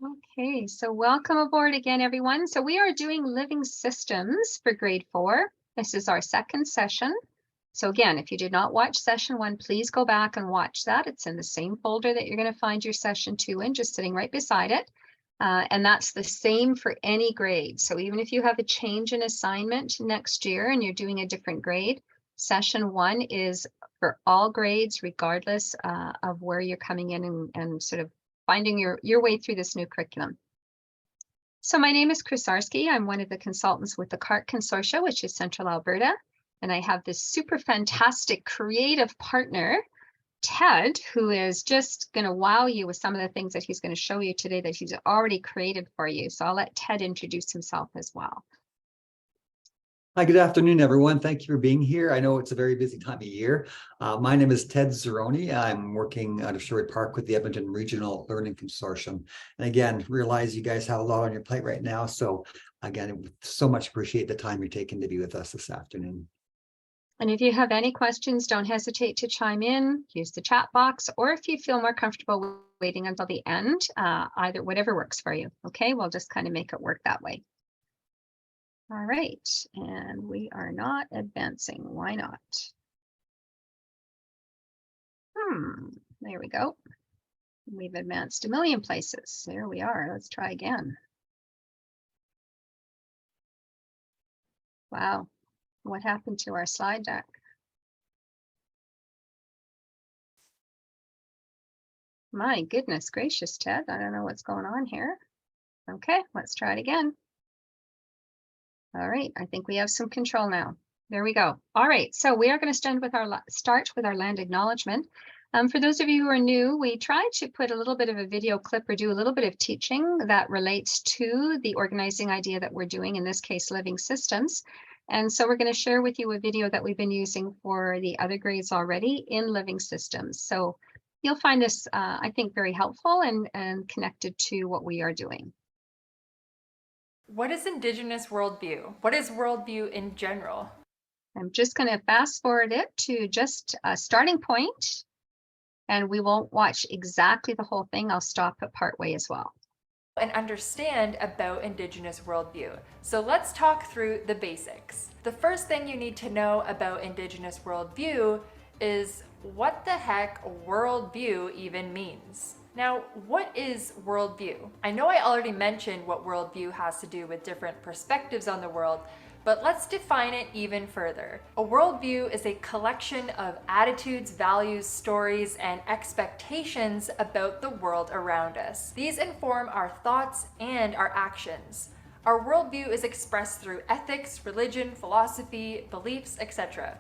Okay, so welcome aboard again, everyone. So we are doing living systems for grade 4. This is our second session. So again, if you did not watch session 1, please go back and watch that. It's in the same folder that you're going to find your session 2 in, just sitting right beside it. And that's the same for any grade. So even if you have a change in assignment next year and you're doing a different grade, session 1 is for all grades, regardless of where you're coming in and sort of finding your way through this new curriculum. So my name is Chris Arski. I'm one of the consultants with the CART Consortia, which is Central Alberta. And I have this super fantastic creative partner, Ted, who is just going to wow you with some of the things that he's going to show you today that he's already created for you. So I'll let Ted introduce himself as well. Hi, good afternoon, everyone. Thank you for being here. I know it's a very busy time of year. My name is Ted Zeroni. I'm working out of Sherwood Park with the Edmonton Regional Learning Consortium. And again, realize you guys have a lot on your plate right now. So again, so much appreciate the time you're taking to be with us this afternoon. And if you have any questions, don't hesitate to chime in, use the chat box, or if you feel more comfortable waiting until the end, either whatever works for you. Okay, we'll just kind of make it work that way. All right, and we are not advancing. Why not? There we go. We've advanced a million places. There we are. Let's try again. Wow, what happened to our slide deck? My goodness gracious, Ted. I don't know what's going on here. Okay, let's try it again. All right, I think we have some control now. There we go. All right, so we are going to start with our land acknowledgement. For those of you who are new, we try to put a little bit of a video clip or do a little bit of teaching that relates to the organizing idea that we're doing, in this case, living systems. And so we're going to share with you a video that we've been using for the other grades already in living systems. So you'll find this, I think, very helpful and connected to what we are doing. What is Indigenous worldview? What is worldview in general? I'm just going to fast forward it to just a starting point, and we won't watch exactly the whole thing. I'll stop at part way as well. And understand about Indigenous worldview. So let's talk through the basics. The first thing you need to know about Indigenous worldview is what the heck worldview even means. Now, what is worldview? I know I already mentioned what worldview has to do with different perspectives on the world, but let's define it even further. A worldview is a collection of attitudes, values, stories, and expectations about the world around us. These inform our thoughts and our actions. Our worldview is expressed through ethics, religion, philosophy, beliefs, etc.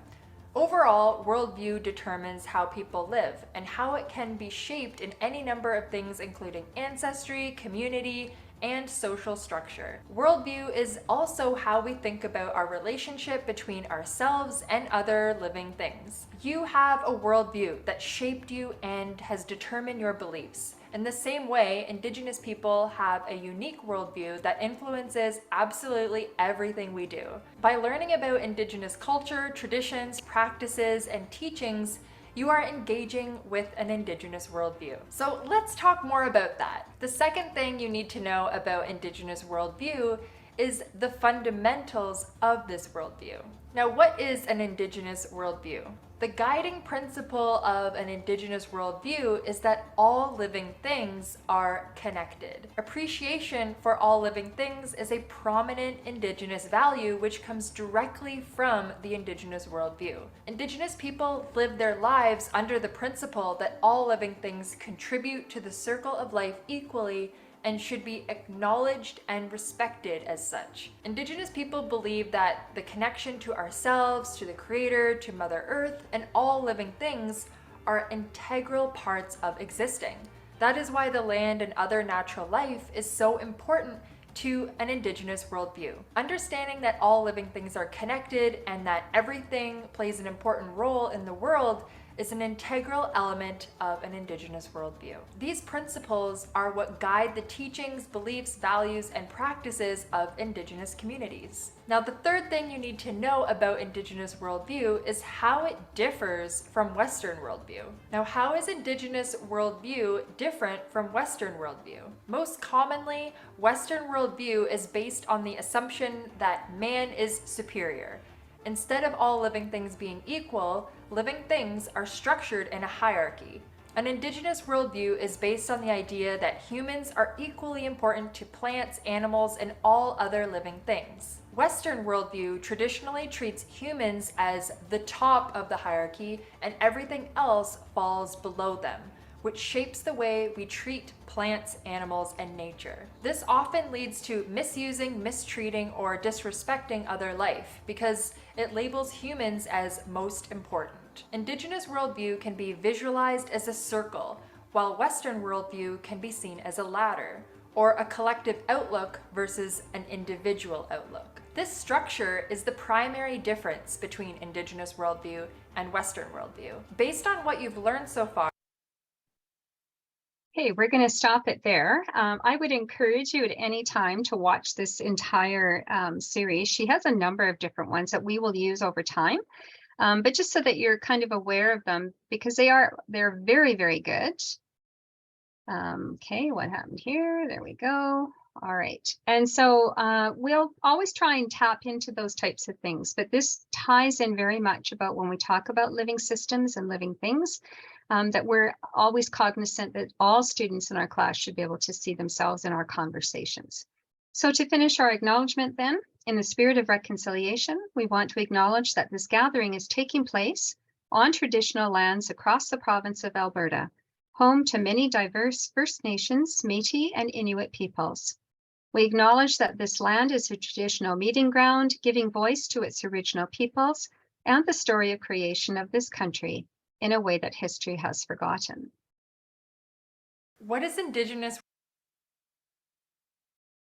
Overall, worldview determines how people live and how it can be shaped in any number of things, including ancestry, community, and social structure. Worldview is also how we think about our relationship between ourselves and other living things. You have a worldview that shaped you and has determined your beliefs. In the same way, Indigenous people have a unique worldview that influences absolutely everything we do. By learning about Indigenous culture, traditions, practices, and teachings, you are engaging with an Indigenous worldview. So let's talk more about that. The second thing you need to know about Indigenous worldview is the fundamentals of this worldview. Now, what is an Indigenous worldview? The guiding principle of an Indigenous worldview is that all living things are connected. Appreciation for all living things is a prominent Indigenous value which comes directly from the Indigenous worldview. Indigenous people live their lives under the principle that all living things contribute to the circle of life equally and should be acknowledged and respected as such. Indigenous people believe that the connection to ourselves, to the Creator, to Mother Earth, and all living things are integral parts of existing. That is why the land and other natural life is so important to an Indigenous worldview. Understanding that all living things are connected and that everything plays an important role in the world is an integral element of an Indigenous worldview. These principles are what guide the teachings, beliefs, values, and practices of Indigenous communities. Now, the third thing you need to know about Indigenous worldview is how it differs from Western worldview. Now, how is Indigenous worldview different from Western worldview? Most commonly, Western worldview is based on the assumption that man is superior. Instead of all living things being equal, living things are structured in a hierarchy. An Indigenous worldview is based on the idea that humans are equally important to plants, animals, and all other living things. Western worldview traditionally treats humans as the top of the hierarchy and everything else falls below them, which shapes the way we treat plants, animals, and nature. This often leads to misusing, mistreating, or disrespecting other life because it labels humans as most important. Indigenous worldview can be visualized as a circle, while Western worldview can be seen as a ladder, or a collective outlook versus an individual outlook. This structure is the primary difference between Indigenous worldview and Western worldview. Based on what you've learned so far, Okay, we're going to stop it there. I would encourage you at any time to watch this entire series. She has a number of different ones that we will use over time, but just so that you're kind of aware of them, because they're very, very good. Okay, what happened here? There we go. All right. And so we'll always try and tap into those types of things, but this ties in very much about when we talk about living systems and living things, that we're always cognizant that all students in our class should be able to see themselves in our conversations. So to finish our acknowledgement then, in the spirit of reconciliation, we want to acknowledge that this gathering is taking place on traditional lands across the province of Alberta, home to many diverse First Nations, Métis, and Inuit peoples. We acknowledge that this land is a traditional meeting ground, giving voice to its original peoples and the story of creation of this country in a way that history has forgotten. what is Indigenous?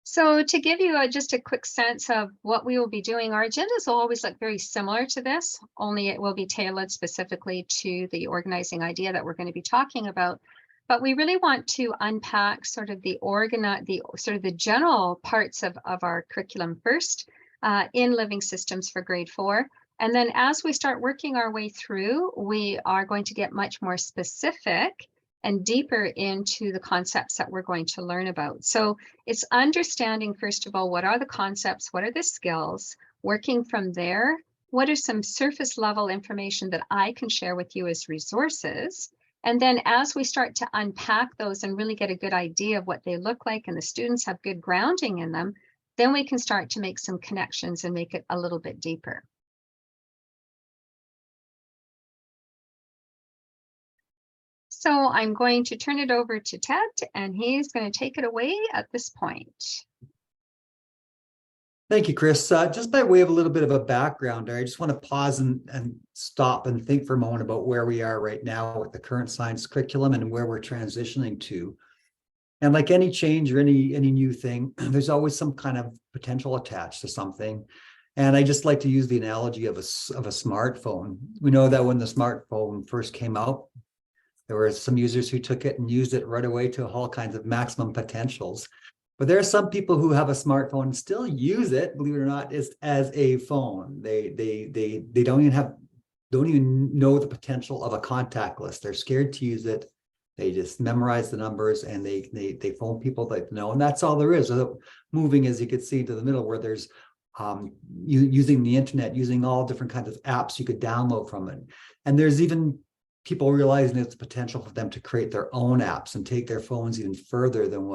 So to give you just a quick sense of what we will be doing, our agendas will always look very similar to this, only it will be tailored specifically to the organizing idea that we're going to be talking about. But we really want to unpack sort of the general parts of our curriculum first in Living Systems for grade 4. And then as we start working our way through, we are going to get much more specific and deeper into the concepts that we're going to learn about. So it's understanding, first of all, what are the concepts, what are the skills, working from there, what are some surface level information that I can share with you as resources. And then as we start to unpack those and really get a good idea of what they look like and the students have good grounding in them, then we can start to make some connections and make it a little bit deeper. So I'm going to turn it over to Ted, and he's going to take it away at this point. Thank you, Chris. Just by way of a little bit of a background, I just want to pause and stop and think for a moment about where we are right now with the current science curriculum and where we're transitioning to. And like any change or any new thing, there's always some kind of potential attached to something. And I just like to use the analogy of a smartphone. We know that when the smartphone first came out, there were some users who took it and used it right away to all kinds of maximum potentials. But there are some people who have a smartphone and still use it, believe it or not, as a phone. They don't even know the potential of a contact list. They're scared to use it. They just memorize the numbers and they phone people that know, and that's all there is. Moving, as you could see, to the middle where there's using the internet, using all different kinds of apps you could download from it. And there's even people realizing it's potential for them to create their own apps and take their phones even further than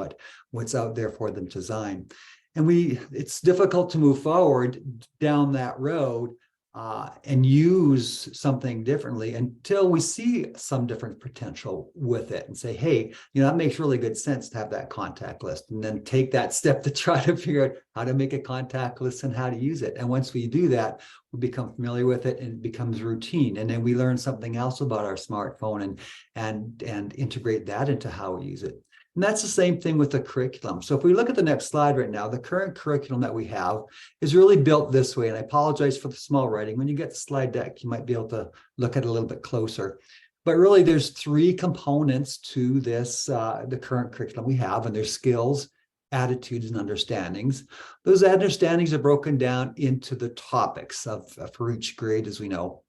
what's out there for them to design. And it's difficult to move forward down that road and use something differently until we see some different potential with it and say, hey, that makes really good sense to have that contact list, and then take that step to try to figure out how to make a contact list and how to use it. And once we do that, we become familiar with it and it becomes routine. And then we learn something else about our smartphone and integrate that into how we use it. And that's the same thing with the curriculum. So if we look at the next slide right now, the current curriculum that we have is really built this way. And I apologize for the small writing. When you get the slide deck, you might be able to look at it a little bit closer. But really, there's three components to this, the current curriculum we have, and there's skills, attitudes, and understandings. Those understandings are broken down into the topics for each grade, as we know.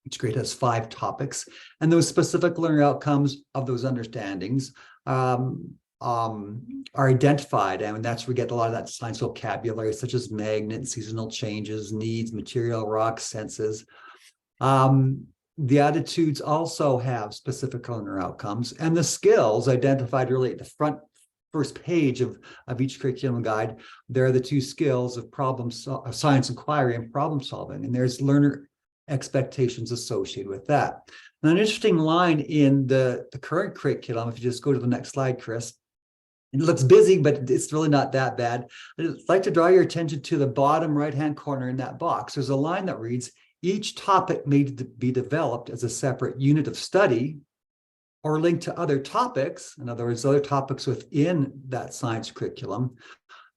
Each grade has 5 topics, and those specific learning outcomes of those understandings are identified, and that's where we get a lot of that science vocabulary, such as magnet, seasonal changes, needs, material, rocks, senses. The attitudes also have specific learner outcomes, and the skills identified really at the first page of each curriculum guide. There are the 2 skills of science inquiry and problem solving, and there's learner expectations associated with that. Now, an interesting line in the current curriculum, if you just go to the next slide, Chris, it looks busy, but it's really not that bad. I'd like to draw your attention to the bottom right-hand corner in that box. There's a line that reads, each topic may be developed as a separate unit of study or linked to other topics, in other words, other topics within that science curriculum,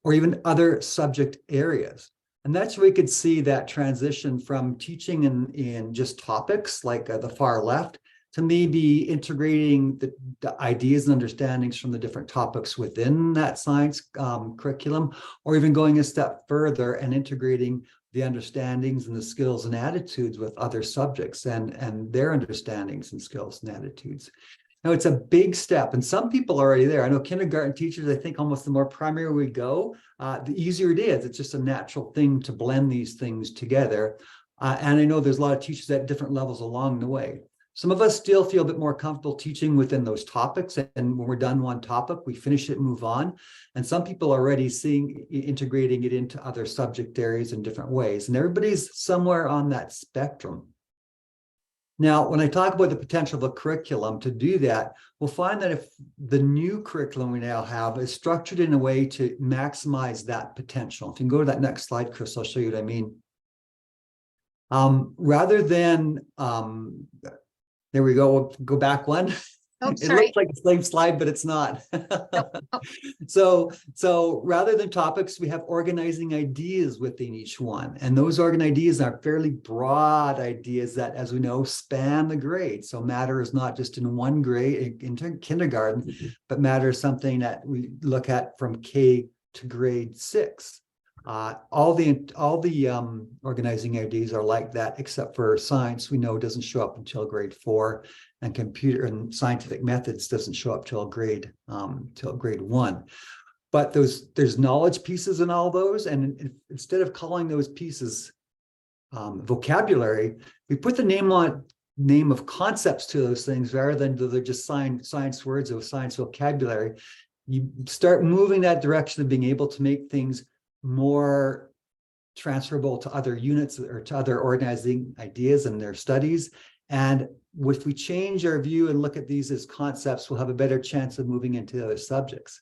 or even other subject areas. And that's where we could see that transition from teaching in just topics like the far left to maybe integrating the ideas and understandings from the different topics within that science curriculum, or even going a step further and integrating the understandings and the skills and attitudes with other subjects and their understandings and skills and attitudes. Now, it's a big step, and some people are already there. I know kindergarten teachers, I think almost the more primary we go, the easier it is. It's just a natural thing to blend these things together. And I know there's a lot of teachers at different levels along the way. Some of us still feel a bit more comfortable teaching within those topics. And when we're done one topic, we finish it and move on. And some people are already integrating it into other subject areas in different ways. And everybody's somewhere on that spectrum. Now, when I talk about the potential of a curriculum to do that, we'll find that if the new curriculum we now have is structured in a way to maximize that potential. If you can go to that next slide, Chris, I'll show you what I mean. Rather than, there we go, we'll go back one. Oh, It sorry. looks like the same slide, but it's not. So rather than topics, we have organizing ideas within each one. And those organizing ideas are fairly broad ideas that, as we know, span the grade. So matter is not just in one grade, in kindergarten, but matter is something that we look at from K to grade 6. All the organizing ideas are like that, except for science, we know doesn't show up until grade 4, and computer and scientific methods doesn't show up till grade 1. But there's knowledge pieces in all those, and instead of calling those pieces vocabulary, we put the name of concepts to those things rather than they're just science words or science vocabulary. You start moving that direction of being able to make things more transferable to other units or to other organizing ideas and their studies. And if we change our view and look at these as concepts, we'll have a better chance of moving into other subjects.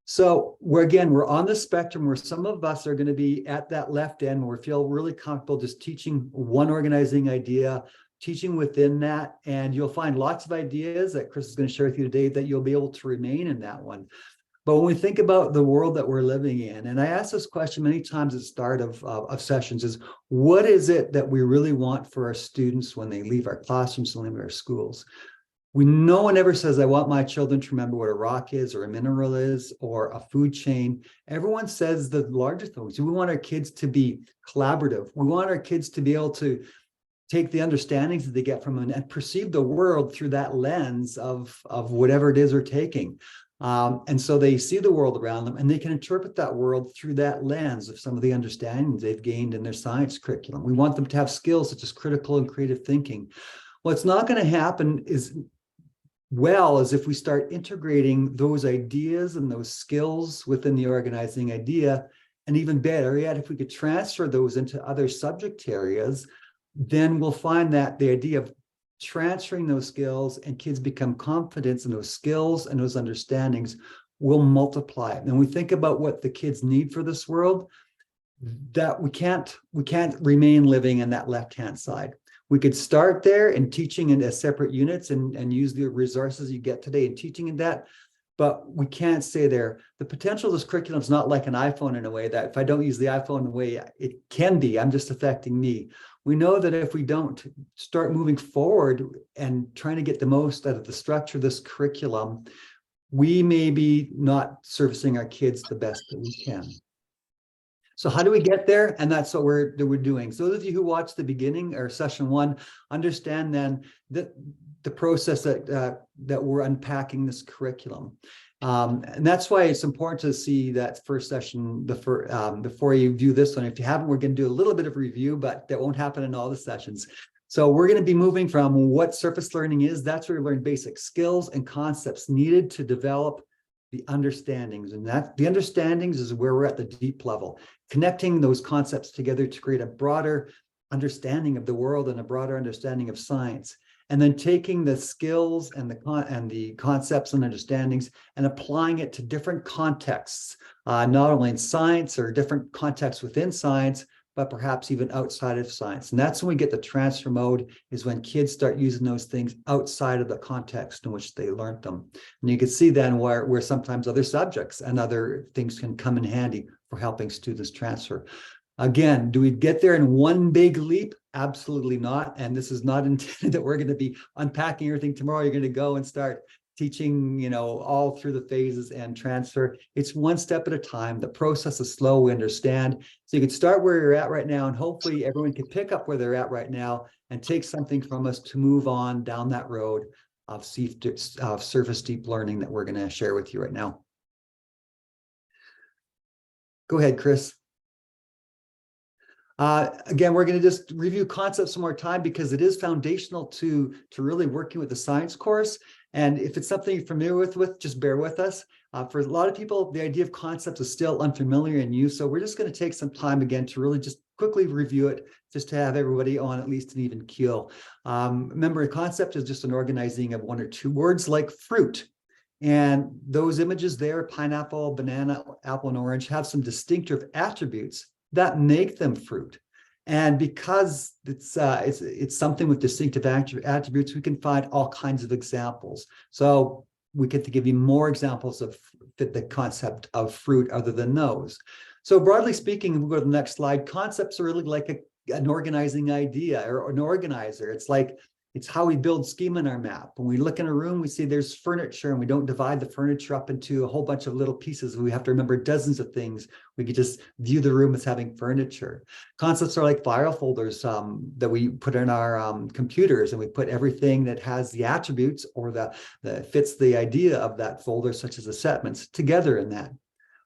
So we're on the spectrum where some of us are going to be at that left end where we feel really comfortable just teaching one organizing idea, teaching within that, and you'll find lots of ideas that Chris is going to share with you today that you'll be able to remain in that one. But when we think about the world that we're living in, and I ask this question many times at the start of sessions, is what is it that we really want for our students when they leave our classrooms and leave our schools? No one ever says, I want my children to remember what a rock is or a mineral is or a food chain. Everyone says the largest things. We want our kids to be collaborative. We want our kids to be able to take the understandings that they get from them and perceive the world through that lens of whatever it is they're taking. And so they see the world around them and they can interpret that world through that lens of some of the understandings they've gained in their science curriculum. We want them to have skills such as critical and creative thinking. What's not going to happen is if we start integrating those ideas and those skills within the organizing idea, and even better yet, if we could transfer those into other subject areas, then we'll find that the idea of transferring those skills and kids become confident in those skills and those understandings will multiply. And we think about what the kids need for this world, that we can't remain living in that left-hand side. We could start there in teaching in as separate units and use the resources you get today in teaching in that. but we can't stay there. The potential of this curriculum is not like an iPhone in a way that if I don't use the iPhone the way it can be, I'm just affecting me. We know that if we don't start moving forward and trying to get the most out of the structure of this curriculum, we may be not servicing our kids the best that we can. So how do we get there? And that's what we're doing. So those of you who watched the beginning or session 1, understand then that the process that we're unpacking this curriculum. And that's why it's important to see that first session before you view this one. If you haven't, we're going to do a little bit of review, but that won't happen in all the sessions. So we're going to be moving from what surface learning is. That's where we learn basic skills and concepts needed to develop the understandings. And that the understandings is where we're at the deep level, connecting those concepts together to create a broader understanding of the world and a broader understanding of science. And then taking the skills and the concepts and understandings and applying it to different contexts, not only in science or different contexts within science, but perhaps even outside of science. And that's when we get the transfer mode, is when kids start using those things outside of the context in which they learned them. And you can see then where sometimes other subjects and other things can come in handy for helping students transfer. Again, do we get there in one big leap? Absolutely not. And this is not intended that we're going to be unpacking everything tomorrow. You're going to go and start teaching, all through the phases and transfer. It's one step at a time. The process is slow, we understand. So you can start where you're at right now, and hopefully everyone can pick up where they're at right now and take something from us to move on down that road of surface deep learning that we're going to share with you right now. Go ahead, Chris. Again, we're going to just review concepts one more time because it is foundational to really working with the science course. And if it's something you're familiar with, just bear with us. For a lot of people, the idea of concepts is still unfamiliar and new. So we're just going to take some time again to really just quickly review it, just to have everybody on at least an even keel. Remember, a concept is just an organizing of one or two words like fruit. And those images there, pineapple, banana, apple, and orange, have some distinctive attributes that make them fruit. And because it's something with distinctive attributes, we can find all kinds of examples. So we get to give you more examples of the concept of fruit other than those. So broadly speaking, we'll go to the next slide. Concepts are really like an organizing idea or an organizer. It's how we build schema in our map. When we look in a room, we see there's furniture, and we don't divide the furniture up into a whole bunch of little pieces. We have to remember dozens of things. We could just view the room as having furniture. Concepts are like file folders that we put in our computers, and we put everything that has the attributes or that fits the idea of that folder, such as assessments, together in that.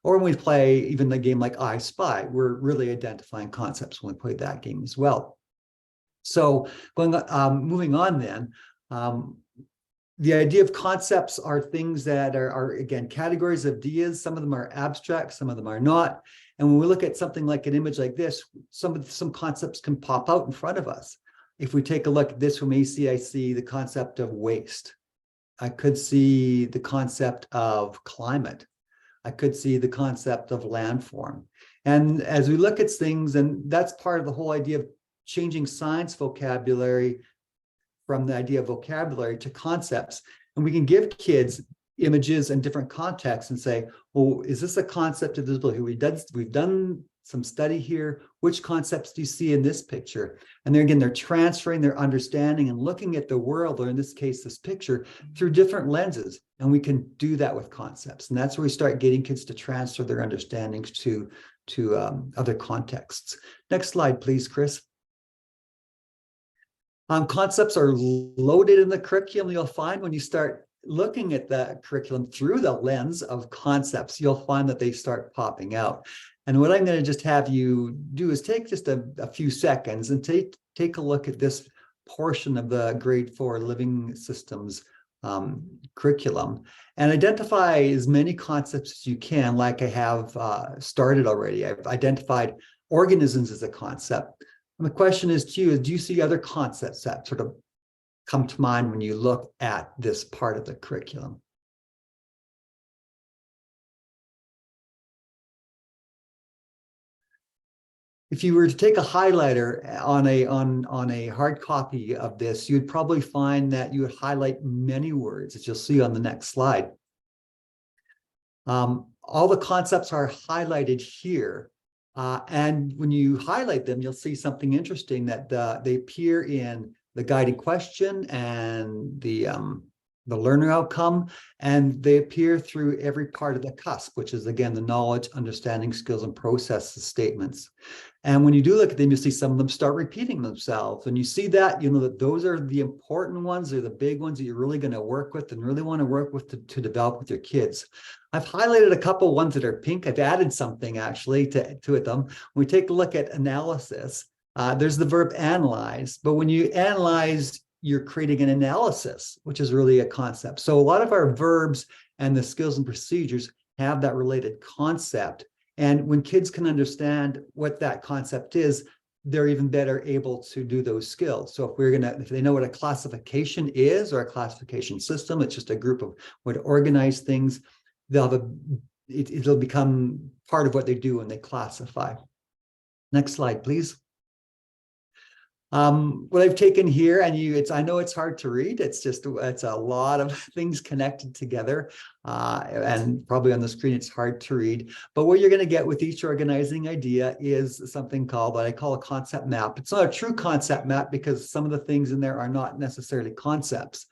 Or when we play even the game like I Spy, we're really identifying concepts when we play that game as well. So moving on then, the idea of concepts are things that are again, categories of ideas. Some of them are abstract, some of them are not. And when we look at something like an image like this, some concepts can pop out in front of us. If we take a look at this from AC, I see the concept of waste. I could see the concept of climate. I could see the concept of landform. And as we look at things, and that's part of the whole idea of changing science vocabulary from the idea of vocabulary to concepts. And we can give kids images and different contexts and say, well, is this a concept of visibility? We've done some study here. Which concepts do you see in this picture? And there again, they're transferring their understanding and looking at the world, or in this case, this picture, through different lenses. And we can do that with concepts. And that's where we start getting kids to transfer their understandings to other contexts. Next slide, please, Chris. Concepts are loaded in the curriculum. You'll find when you start looking at the curriculum through the lens of concepts, you'll find that they start popping out. And what I'm going to just have you do is take just a few seconds and take a look at this portion of the grade 4 living systems curriculum and identify as many concepts as you can, like I have started already. I've identified organisms as a concept. And the question is to you, do you see other concepts that sort of come to mind when you look at this part of the curriculum? If you were to take a highlighter on a hard copy of this, you'd probably find that you would highlight many words, as you'll see on the next slide. All the concepts are highlighted here. And when you highlight them, you'll see something interesting that they appear in the guiding question and the learner outcome, and they appear through every part of the CUSP, which is, again, the knowledge, understanding, skills, and processes statements. And when you do look at them, you see some of them start repeating themselves. And you see that, you know, that those are the important ones. They're the big ones that you're really going to work with and really want to work with to develop with your kids. I've highlighted a couple ones that are pink. I've added something actually to them. When we take a look at analysis, there's the verb analyze. But when you analyze, you're creating an analysis, which is really a concept. So a lot of our verbs and the skills and procedures have that related concept. And when kids can understand what that concept is, they're even better able to do those skills. So if they know what a classification is or a classification system, it's just a group of way to organize things, it'll become part of what they do when they classify. Next slide, please. What I've taken here, and I know it's hard to read. It's a lot of things connected together, and probably on the screen it's hard to read. But what you're going to get with each organizing idea is something called what I call a concept map. It's not a true concept map because some of the things in there are not necessarily concepts.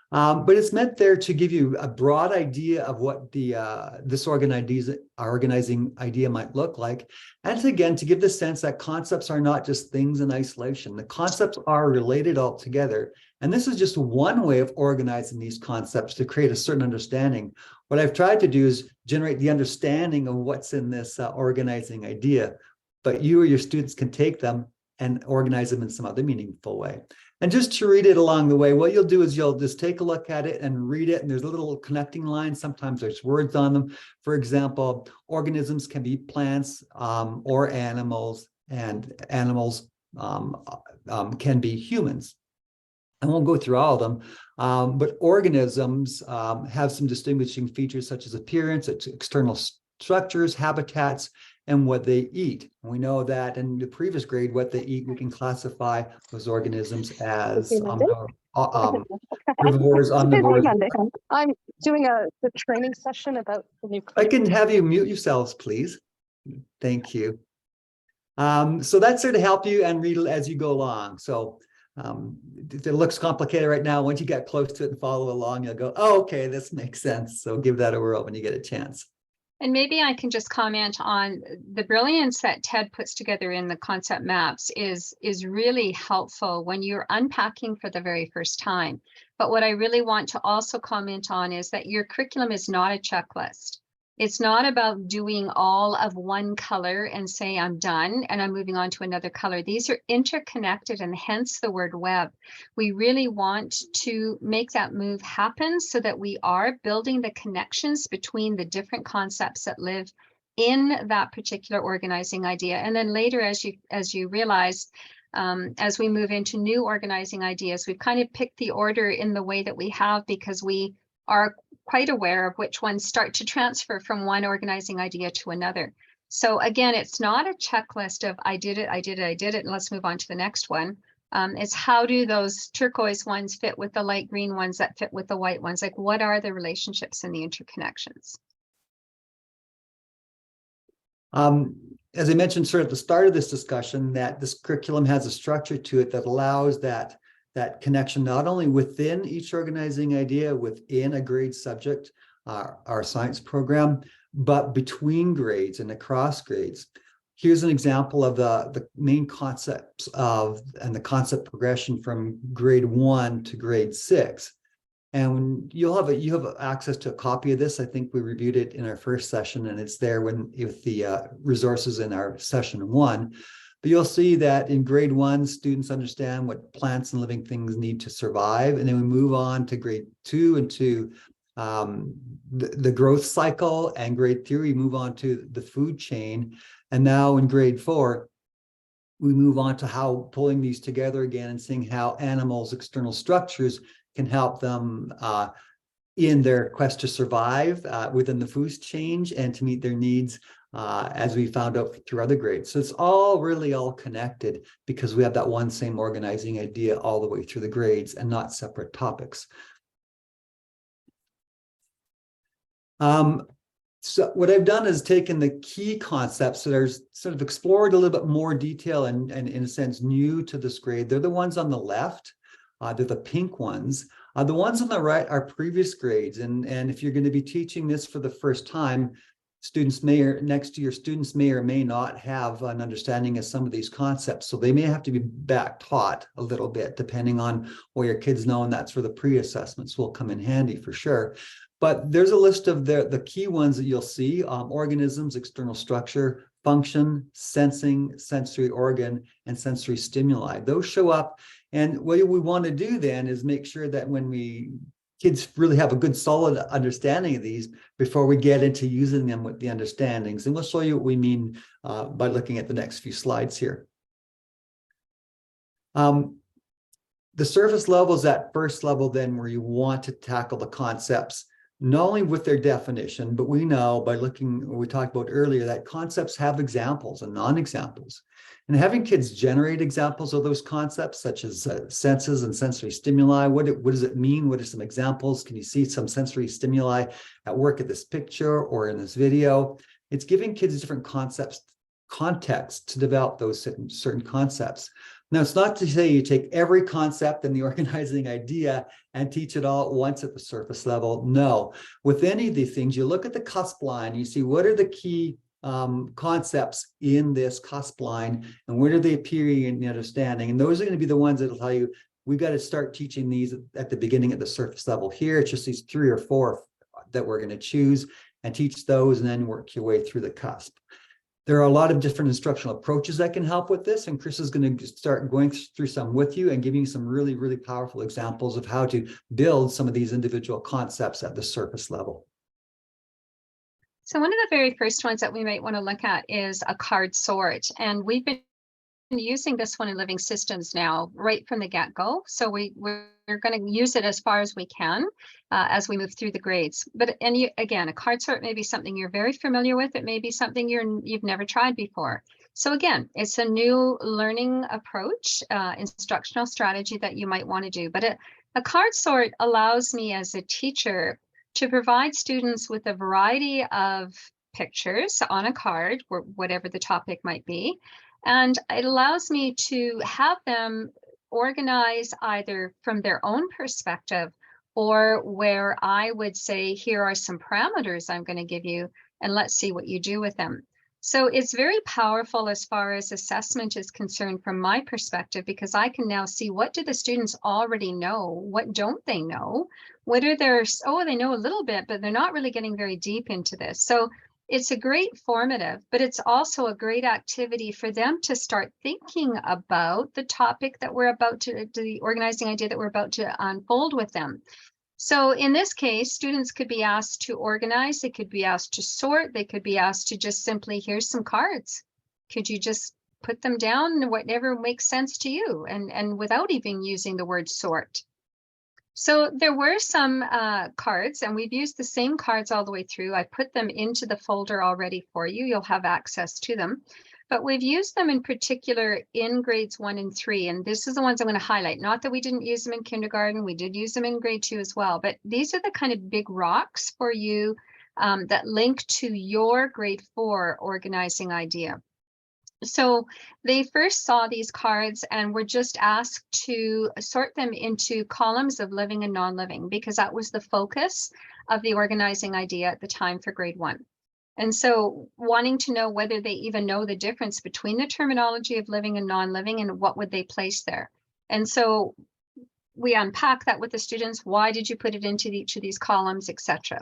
But it's meant there to give you a broad idea of what this organizing idea might look like. And again, to give the sense that concepts are not just things in isolation. The concepts are related all together. And this is just one way of organizing these concepts to create a certain understanding. What I've tried to do is generate the understanding of what's in this organizing idea, but you or your students can take them and organize them in some other meaningful way. And just to read it along the way, what you'll do is you'll just take a look at it and read it. And there's a little connecting lines. Sometimes there's words on them. For example, organisms can be plants or animals, and animals can be humans. I won't go through all of them, but organisms have some distinguishing features such as appearance, external structures, habitats, and what they eat. We know that in the previous grade, what they eat, we can classify those organisms as herbivores, omnivores. I'm doing the training session about the new. I can have you mute yourselves, please. Thank you. So that's there to help you and read as you go along. So if it looks complicated right now, once you get close to it and follow along, you'll go, oh, okay, this makes sense. So give that a whirl when you get a chance. And maybe I can just comment on the brilliance that Ted puts together in the concept maps is really helpful when you're unpacking for the very first time. But what I really want to also comment on is that your curriculum is not a checklist. It's not about doing all of one color and say, I'm done and I'm moving on to another color. These are interconnected, and hence the word web. We really want to make that move happen so that we are building the connections between the different concepts that live in that particular organizing idea. And then later, as you realize, as we move into new organizing ideas, we've kind of picked the order in the way that we have because we are quite aware of which ones start to transfer from one organizing idea to another. So again, it's not a checklist of I did it, and let's move on to the next one. It's how do those turquoise ones fit with the light green ones that fit with the white ones? Like, what are the relationships and the interconnections? As I mentioned sort of at the start of this discussion, that this curriculum has a structure to it that allows that connection not only within each organizing idea, within a grade subject, our science program, but between grades and across grades. Here's an example of the main concepts and the concept progression from grade 1 to grade 6. And you have access to a copy of this. I think we reviewed it in our first session, and it's there with the resources in our session 1. But you'll see that in grade 1, students understand what plants and living things need to survive. And then we move on to grade 2 and to the growth cycle, and grade 3, we move on to the food chain. And now in grade 4, we move on to how pulling these together again and seeing how animals' external structures can help them in their quest to survive within the food chain and to meet their needs, as we found out through other grades. So it's really all connected because we have that one same organizing idea all the way through the grades and not separate to So what I've done is taken the key concepts that are sort of explored a little bit more detail and in a sense new to this grade. They're the ones on the left. They're the pink ones. The ones on the right are previous grades. And if you're going to be teaching this for the first time, students may or students may or may not have an understanding of some of these concepts. So they may have to be back taught a little bit, depending on what your kids know. And that's where the pre-assessments will come in handy for sure. But there's a list of the key ones that you'll see: organisms, external structure, function, sensing, sensory organ, and sensory stimuli. Those show up. And what we want to do then is make sure that when kids really have a good solid understanding of these before we get into using them with the understandings. And we'll show you what we mean by looking at the next few slides here. The surface level is that first level then where you want to tackle the concepts, not only with their definition, but we know by looking, we talked about earlier, that concepts have examples and non-examples. And having kids generate examples of those concepts, such as senses and sensory stimuli, what does it mean? What are some examples? Can you see some sensory stimuli at work at this picture or in this video? It's giving kids different context to develop those certain concepts. Now, it's not to say you take every concept and the organizing idea and teach it all at once at the surface level. No, with any of these things, you look at the cusp line, you see what are the key concepts in this cusp line and where do they appear in the understanding. And those are going to be the ones that will tell you, we've got to start teaching these at the beginning at the surface level here. It's just these 3 or 4 that we're going to choose and teach those and then work your way through the cusp. There are a lot of different instructional approaches that can help with this, and Chris is going to start going through some with you and giving you some really, really powerful examples of how to build some of these individual concepts at the surface level. So one of the very first ones that we might want to look at is a card sort. And we've been using this one in Living Systems now right from the get-go. So we're going to use it as far as we can as we move through the grades. But again, a card sort may be something you're very familiar with. It may be something you've never tried before. So again, it's a new learning approach, instructional strategy that you might want to do. But a card sort allows me as a teacher to provide students with a variety of pictures on a card, or whatever the topic might be. And it allows me to have them organize either from their own perspective or where I would say, here are some parameters I'm going to give you, and let's see what you do with them. So it's very powerful as far as assessment is concerned from my perspective, because I can now see, what do the students already know? What don't they know? What are their, they know a little bit, but they're not really getting very deep into this. So it's a great formative, but it's also a great activity for them to start thinking about the topic that we're about to, the organizing idea that we're about to unfold with them. So in this case, students could be asked to organize, they could be asked to sort, they could be asked to just simply, here's some cards. Could you just put them down, whatever makes sense to you, and without even using the word sort. So there were some cards, and we've used the same cards all the way through. I put them into the folder already for you. You'll have access to them. But we've used them in particular in grades 1 and 3. And this is the ones I'm going to highlight. Not that we didn't use them in kindergarten. We did use them in grade 2 as well. But these are the kind of big rocks for you that link to your grade 4 organizing idea. So they first saw these cards and were just asked to sort them into columns of living and non-living, because that was the focus of the organizing idea at the time for grade 1. And so wanting to know whether they even know the difference between the terminology of living and non-living and what would they place there. And so we unpack that with the students. Why did you put it into each of these columns, etc.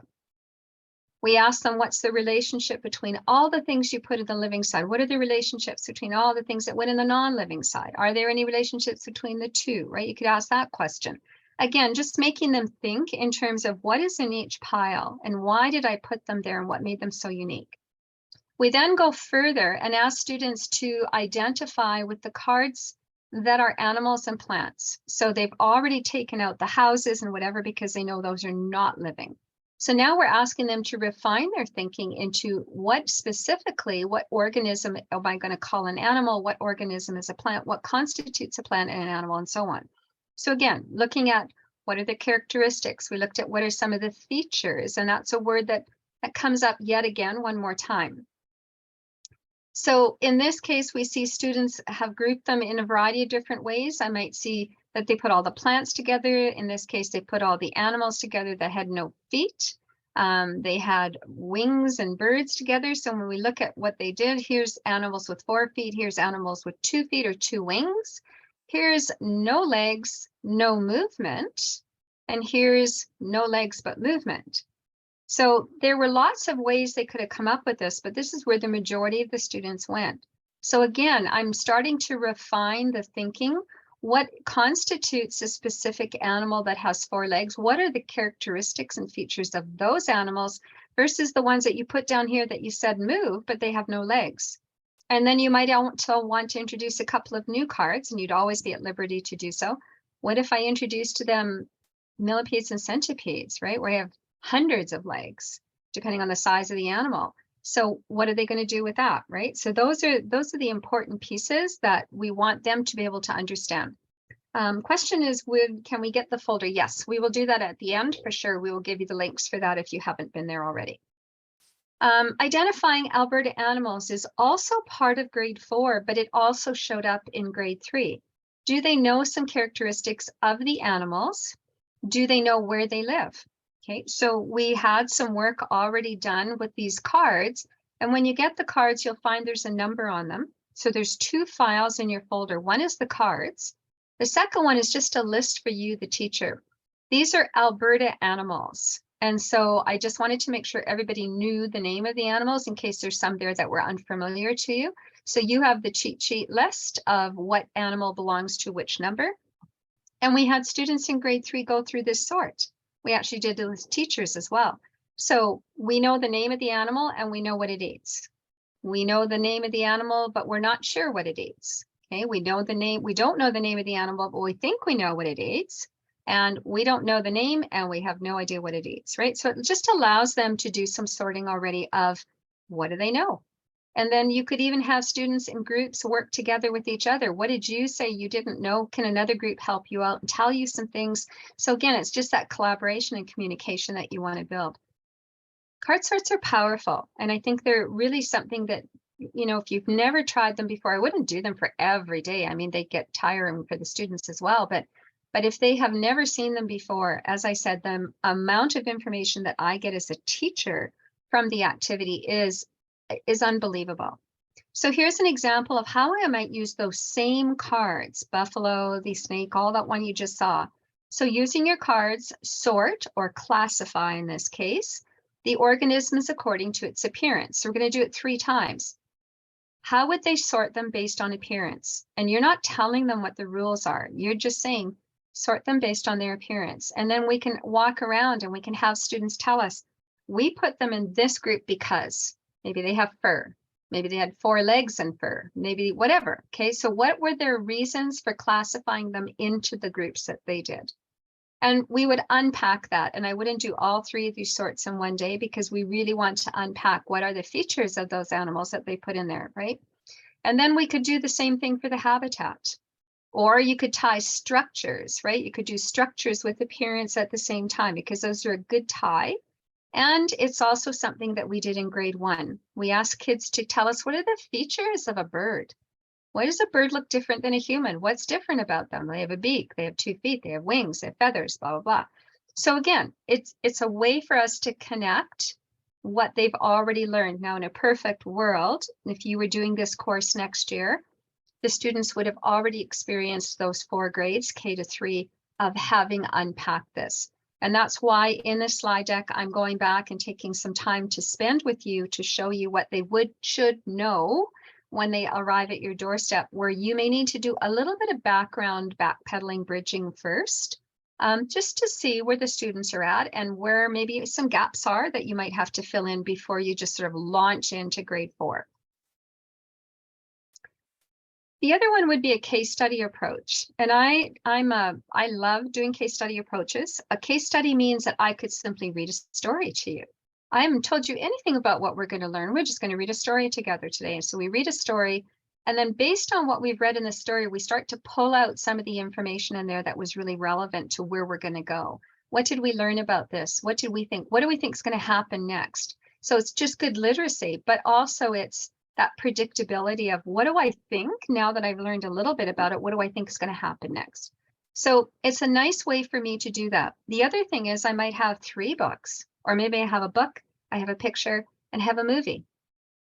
We asked them, what's the relationship between all the things you put in the living side? What are the relationships between all the things that went in the non-living side? Are there any relationships between the two, right? You could ask that question. Again, just making them think in terms of what is in each pile and why did I put them there and what made them so unique. We then go further and ask students to identify with the cards that are animals and plants. So they've already taken out the houses and whatever because they know those are not living. So now we're asking them to refine their thinking into what specifically, what organism am I going to call an animal? What organism is a plant? What constitutes a plant and an animal, and so on. So again, looking at what are the characteristics, we looked at what are some of the features, and that's a word that It comes up yet again one more time. So in this case, we see students have grouped them in a variety of different ways. I might see that they put all the plants together. In this case, they put all the animals together that had no feet. They had wings and birds together. So when we look at what they did, here's animals with 4 feet, here's animals with 2 feet or 2 wings. Here's no legs, no movement. And here's no legs but movement. So there were lots of ways they could have come up with this, but this is where the majority of the students went. So again, I'm starting to refine the thinking. What constitutes a specific animal that has 4 legs? What are the characteristics and features of those animals versus the ones that you put down here that you said move, but they have no legs? And then you might also want to introduce a couple of new cards, and you'd always be at liberty to do so. What if I introduced to them millipedes and centipedes, right? Where I have hundreds of legs, depending on the size of the animal. So what are they going to do with that, right? So those are the important pieces that we want them to be able to understand. Question is, can we get the folder? Yes, we will do that at the end for sure. We will give you the links for that if you haven't been there already. Identifying Alberta animals is also part of grade 4, but it also showed up in grade 3. Do they know some characteristics of the animals? Do they know where they live? Okay, so we had some work already done with these cards. And when you get the cards, you'll find there's a number on them. So there's 2 files in your folder. One is the cards. The second one is just a list for you, the teacher. These are Alberta animals. And so I just wanted to make sure everybody knew the name of the animals in case there's some there that were unfamiliar to you. So you have the cheat sheet list of what animal belongs to which number. And we had students in grade 3 go through this sort. We actually did it with teachers as well. So we know the name of the animal and we know what it eats. We know the name of the animal, but we're not sure what it eats. Okay, we know the name. We don't know the name of the animal, but we think we know what it eats. And we don't know the name and we have no idea what it eats, right? So it just allows them to do some sorting already of what do they know? And then you could even have students in groups work together with each other. What did you say you didn't know? Can another group help you out and tell you some things? So again, it's just that collaboration and communication that you want to build. Card sorts are powerful. And I think they're really something that, you know, if you've never tried them before, I wouldn't do them for every day. I mean, they get tiring for the students as well. But if they have never seen them before, as I said, the amount of information that I get as a teacher from the activity is unbelievable. So here's an example of how I might use those same cards, buffalo, the snake, all that one you just saw. So using your cards, sort or classify in this case, the organisms according to its appearance. So we're going to do it 3 times. How would they sort them based on appearance? And you're not telling them what the rules are. You're just saying, sort them based on their appearance. And then we can walk around and we can have students tell us, we put them in this group because maybe they have fur. Maybe they had 4 legs and fur, maybe whatever. Okay, so what were their reasons for classifying them into the groups that they did? And we would unpack that. And I wouldn't do all 3 of these sorts in one day because we really want to unpack what are the features of those animals that they put in there, right? And then we could do the same thing for the habitat. Or you could tie structures, right? You could do structures with appearance at the same time because those are a good tie. And it's also something that we did in grade 1. We asked kids to tell us what are the features of a bird. Why does a bird look different than a human? What's different about them? They have a beak, they have 2 feet, they have wings, they have feathers, blah, blah, blah. So again, it's a way for us to connect what they've already learned. Now, in a perfect world, if you were doing this course next year, the students would have already experienced those 4 grades, K to 3, of having unpacked this. And that's why in the slide deck, I'm going back and taking some time to spend with you to show you what they should know when they arrive at your doorstep, where you may need to do a little bit of background backpedaling bridging first, just to see where the students are at and where maybe some gaps are that you might have to fill in before you just sort of launch into grade 4. The other one would be a case study approach. And I love doing case study approaches. A case study means that I could simply read a story to you. I haven't told you anything about what we're going to learn. We're just going to read a story together today. So we read a story, and then based on what we've read in the story, we start to pull out some of the information in there that was really relevant to where we're going to go. What did we learn about this? What did we think? What do we think is going to happen next? So it's just good literacy, but also it's that predictability of what do I think now that I've learned a little bit about it, what do I think is going to happen next? So it's a nice way for me to do that. The other thing is I might have 3 books, or maybe I have a book, I have a picture, and have a movie.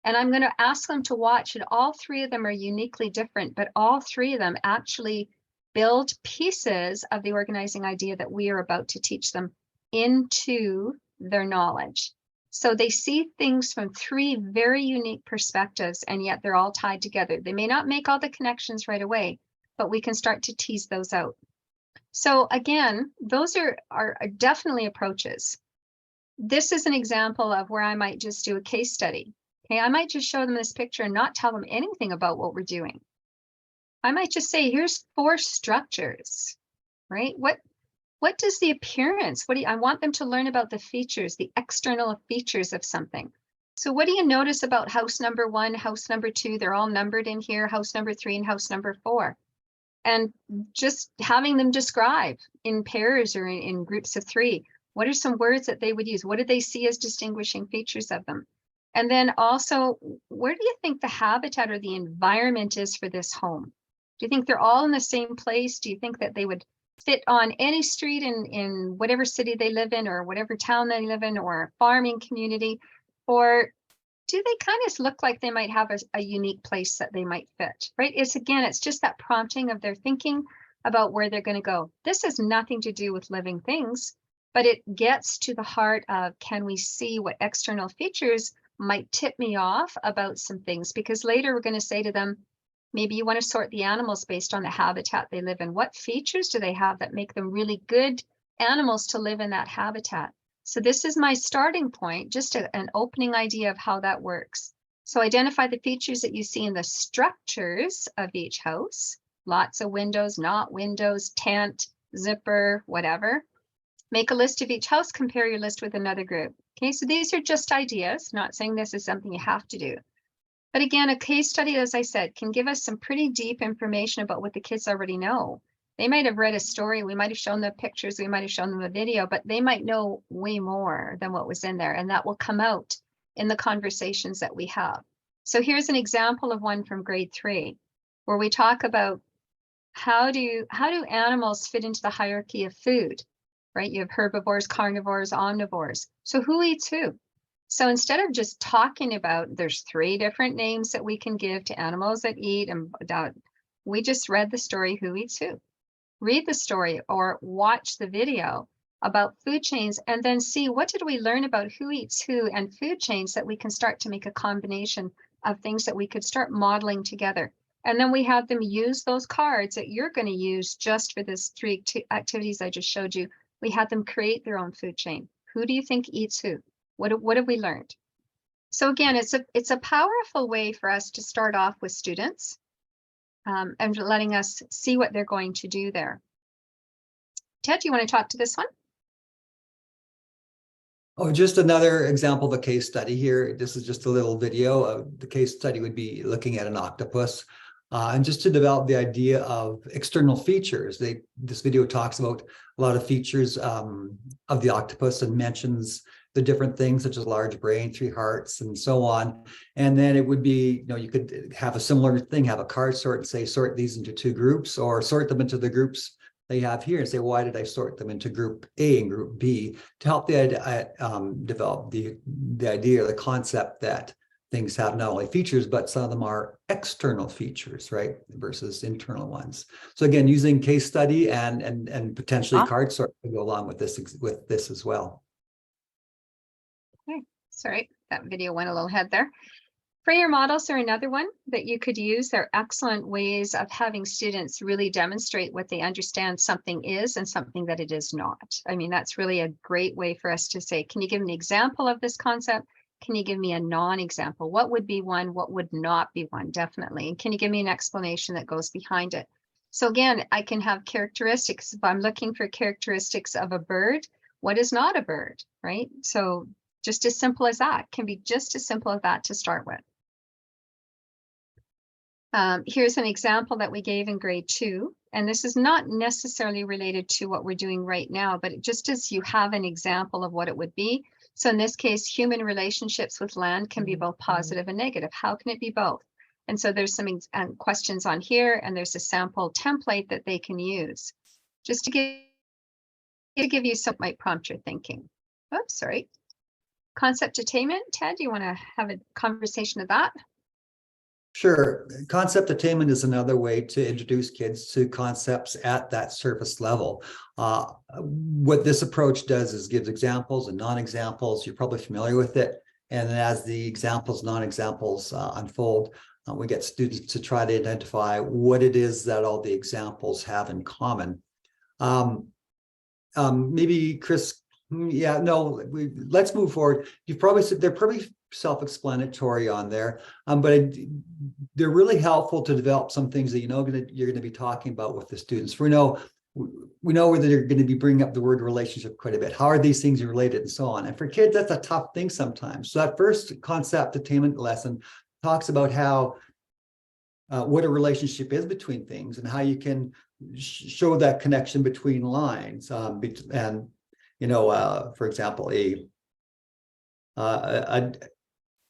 And I'm going to ask them to watch, and all 3 of them are uniquely different, but all 3 of them actually build pieces of the organizing idea that we are about to teach them into their knowledge. So they see things from 3 very unique perspectives, and yet they're all tied together. They may not make all the connections right away, but we can start to tease those out. So again, those are definitely approaches. This is an example of where I might just do a case study. Okay, I might just show them this picture and not tell them anything about what we're doing. I might just say, here's 4 structures, right? What does the appearance, I want them to learn about the features, the external features of something. So what do you notice about house number 1, house number 2? They're all numbered in here, house number 3 and house number 4. And just having them describe in pairs or in groups of 3, what are some words that they would use? What do they see as distinguishing features of them? And then also, where do you think the habitat or the environment is for this home? Do you think they're all in the same place? Do you think that they would fit on any street in whatever city they live in, or whatever town they live in, or farming community? Or do they kind of look like they might have a unique place that they might fit, right? It's just that prompting of their thinking about where they're going to go. This has nothing to do with living things, but it gets to the heart of, can we see what external features might tip me off about some things? Because later we're going to say to them, maybe you want to sort the animals based on the habitat they live in. What features do they have that make them really good animals to live in that habitat? So this is my starting point, just an opening idea of how that works. So identify the features that you see in the structures of each house. Lots of windows, not windows, tent, zipper, whatever. Make a list of each house, compare your list with another group. Okay, so these are just ideas, not saying this is something you have to do. But again, a case study, as I said, can give us some pretty deep information about what the kids already know. They might have read a story, we might have shown them pictures, we might have shown them a video, but they might know way more than what was in there, and that will come out in the conversations that we have. So here's an example of one from grade 3, where we talk about how do animals fit into the hierarchy of food, right? You have herbivores, carnivores, omnivores. So who eats who? So instead of just talking about, there's 3 different names that we can give to animals that eat, and we just read the story, who eats who. Read the story or watch the video about food chains, and then see, what did we learn about who eats who and food chains that we can start to make a combination of things that we could start modeling together. And then we had them use those cards that you're going to use just for this 3 activities I just showed you. We had them create their own food chain. Who do you think eats who? What have we learned? So again, it's a powerful way for us to start off with students, and letting us see what they're going to do there. Ted, do you want to talk to this one? Oh, just another example of a case study here. This is just a little video. The case study would be looking at an octopus. And just to develop the idea of external features, this video talks about a lot of features of the octopus and mentions the different things such as large brain, 3 hearts, and so on. And then it would be, you could have a similar thing, have a card sort and say, sort these into 2 groups, or sort them into the groups they have here and say, why did I sort them into group A and group B, to help develop the idea or the concept that things have not only features, but some of them are external features, right, versus internal ones. So again, using case study and potentially card sort to go along with this as well. Okay, sorry, that video went a little ahead there. Frayer models are another one that you could use. They're excellent ways of having students really demonstrate what they understand something is and something that it is not. I mean, that's really a great way for us to say, can you give an example of this concept? Can you give me a non-example? What would be one? What would not be one? Definitely. And can you give me an explanation that goes behind it? So again, I can have characteristics. If I'm looking for characteristics of a bird, what is not a bird, right? So just as simple as that, can be just as simple as that to start with. Here's an example that we gave in grade 2, and this is not necessarily related to what we're doing right now, but just as you have an example of what it would be. So in this case, human relationships with land can be both positive and negative. How can it be both? And so there's some questions on here, and there's a sample template that they can use just to give you some might prompt your thinking. Oops, sorry. Concept attainment, Ted, do you want to have a conversation of that? Sure. Concept attainment is another way to introduce kids to concepts at that surface level. What this approach does is gives examples and non-examples. You're probably familiar with it. And then as the examples, non-examples unfold, we get students to try to identify what it is that all the examples have in common. Maybe Chris, yeah, no, let's move forward. You've probably said they're pretty self-explanatory on there, but they're really helpful to develop some things that you're going to be talking about with the students. We know whether you're going to be bringing up the word relationship quite a bit. How are these things related, and so on. And for kids, that's a tough thing sometimes. So that first concept attainment lesson talks about how what a relationship is between things and how you can show that connection between lines. And for example, if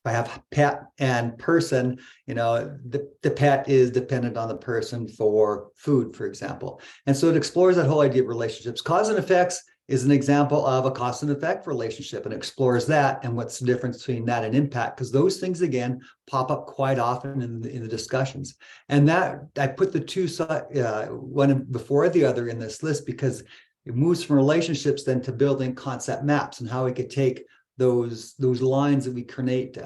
I have pet and person, the pet is dependent on the person for food, for example. And so it explores that whole idea of relationships. Cause and effects is an example of a cause and effect relationship, and explores that and what's the difference between that and impact, because those things, again, pop up quite often in the discussions. And that I put the two, one before the other in this list, because it moves from relationships then to building concept maps and how we could take those lines that we create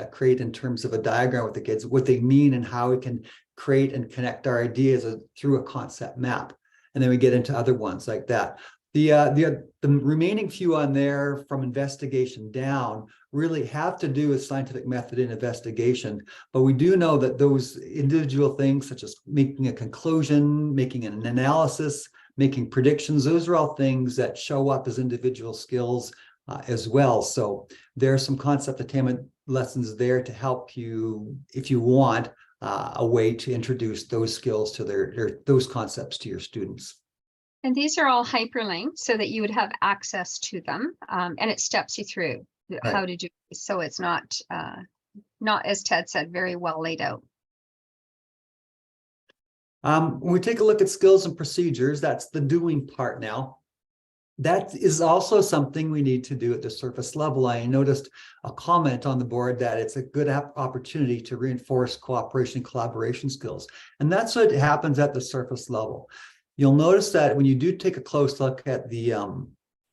in terms of a diagram with the kids, what they mean and how we can create and connect our ideas through a concept map. And then we get into other ones like that. The remaining few on there from investigation down really have to do with scientific method in investigation. But we do know that those individual things, such as making a conclusion, making an analysis, making predictions, those are all things that show up as individual skills as well. So there are some concept attainment lessons there to help you, if you want, a way to introduce those skills to those concepts to your students. And these are all hyperlinked so that you would have access to them, and it steps you through how to do this. So it's not, as Ted said, very well laid out. When we take a look at skills and procedures, that's the doing part now. That is also something we need to do at the surface level. I noticed a comment on the board that it's a good opportunity to reinforce cooperation and collaboration skills. And that's what happens at the surface level. You'll notice that when you do take a close look at the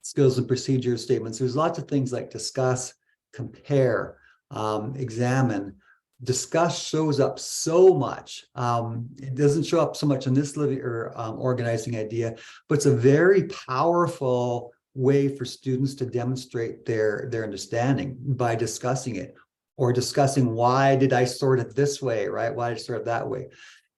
skills and procedures statements, there's lots of things like discuss, compare, examine. Discuss shows up so much. It doesn't show up so much in this living or organizing idea, but it's a very powerful way for students to demonstrate their understanding by discussing it, or discussing why did I sort it this way, right? Why did I sort it that way?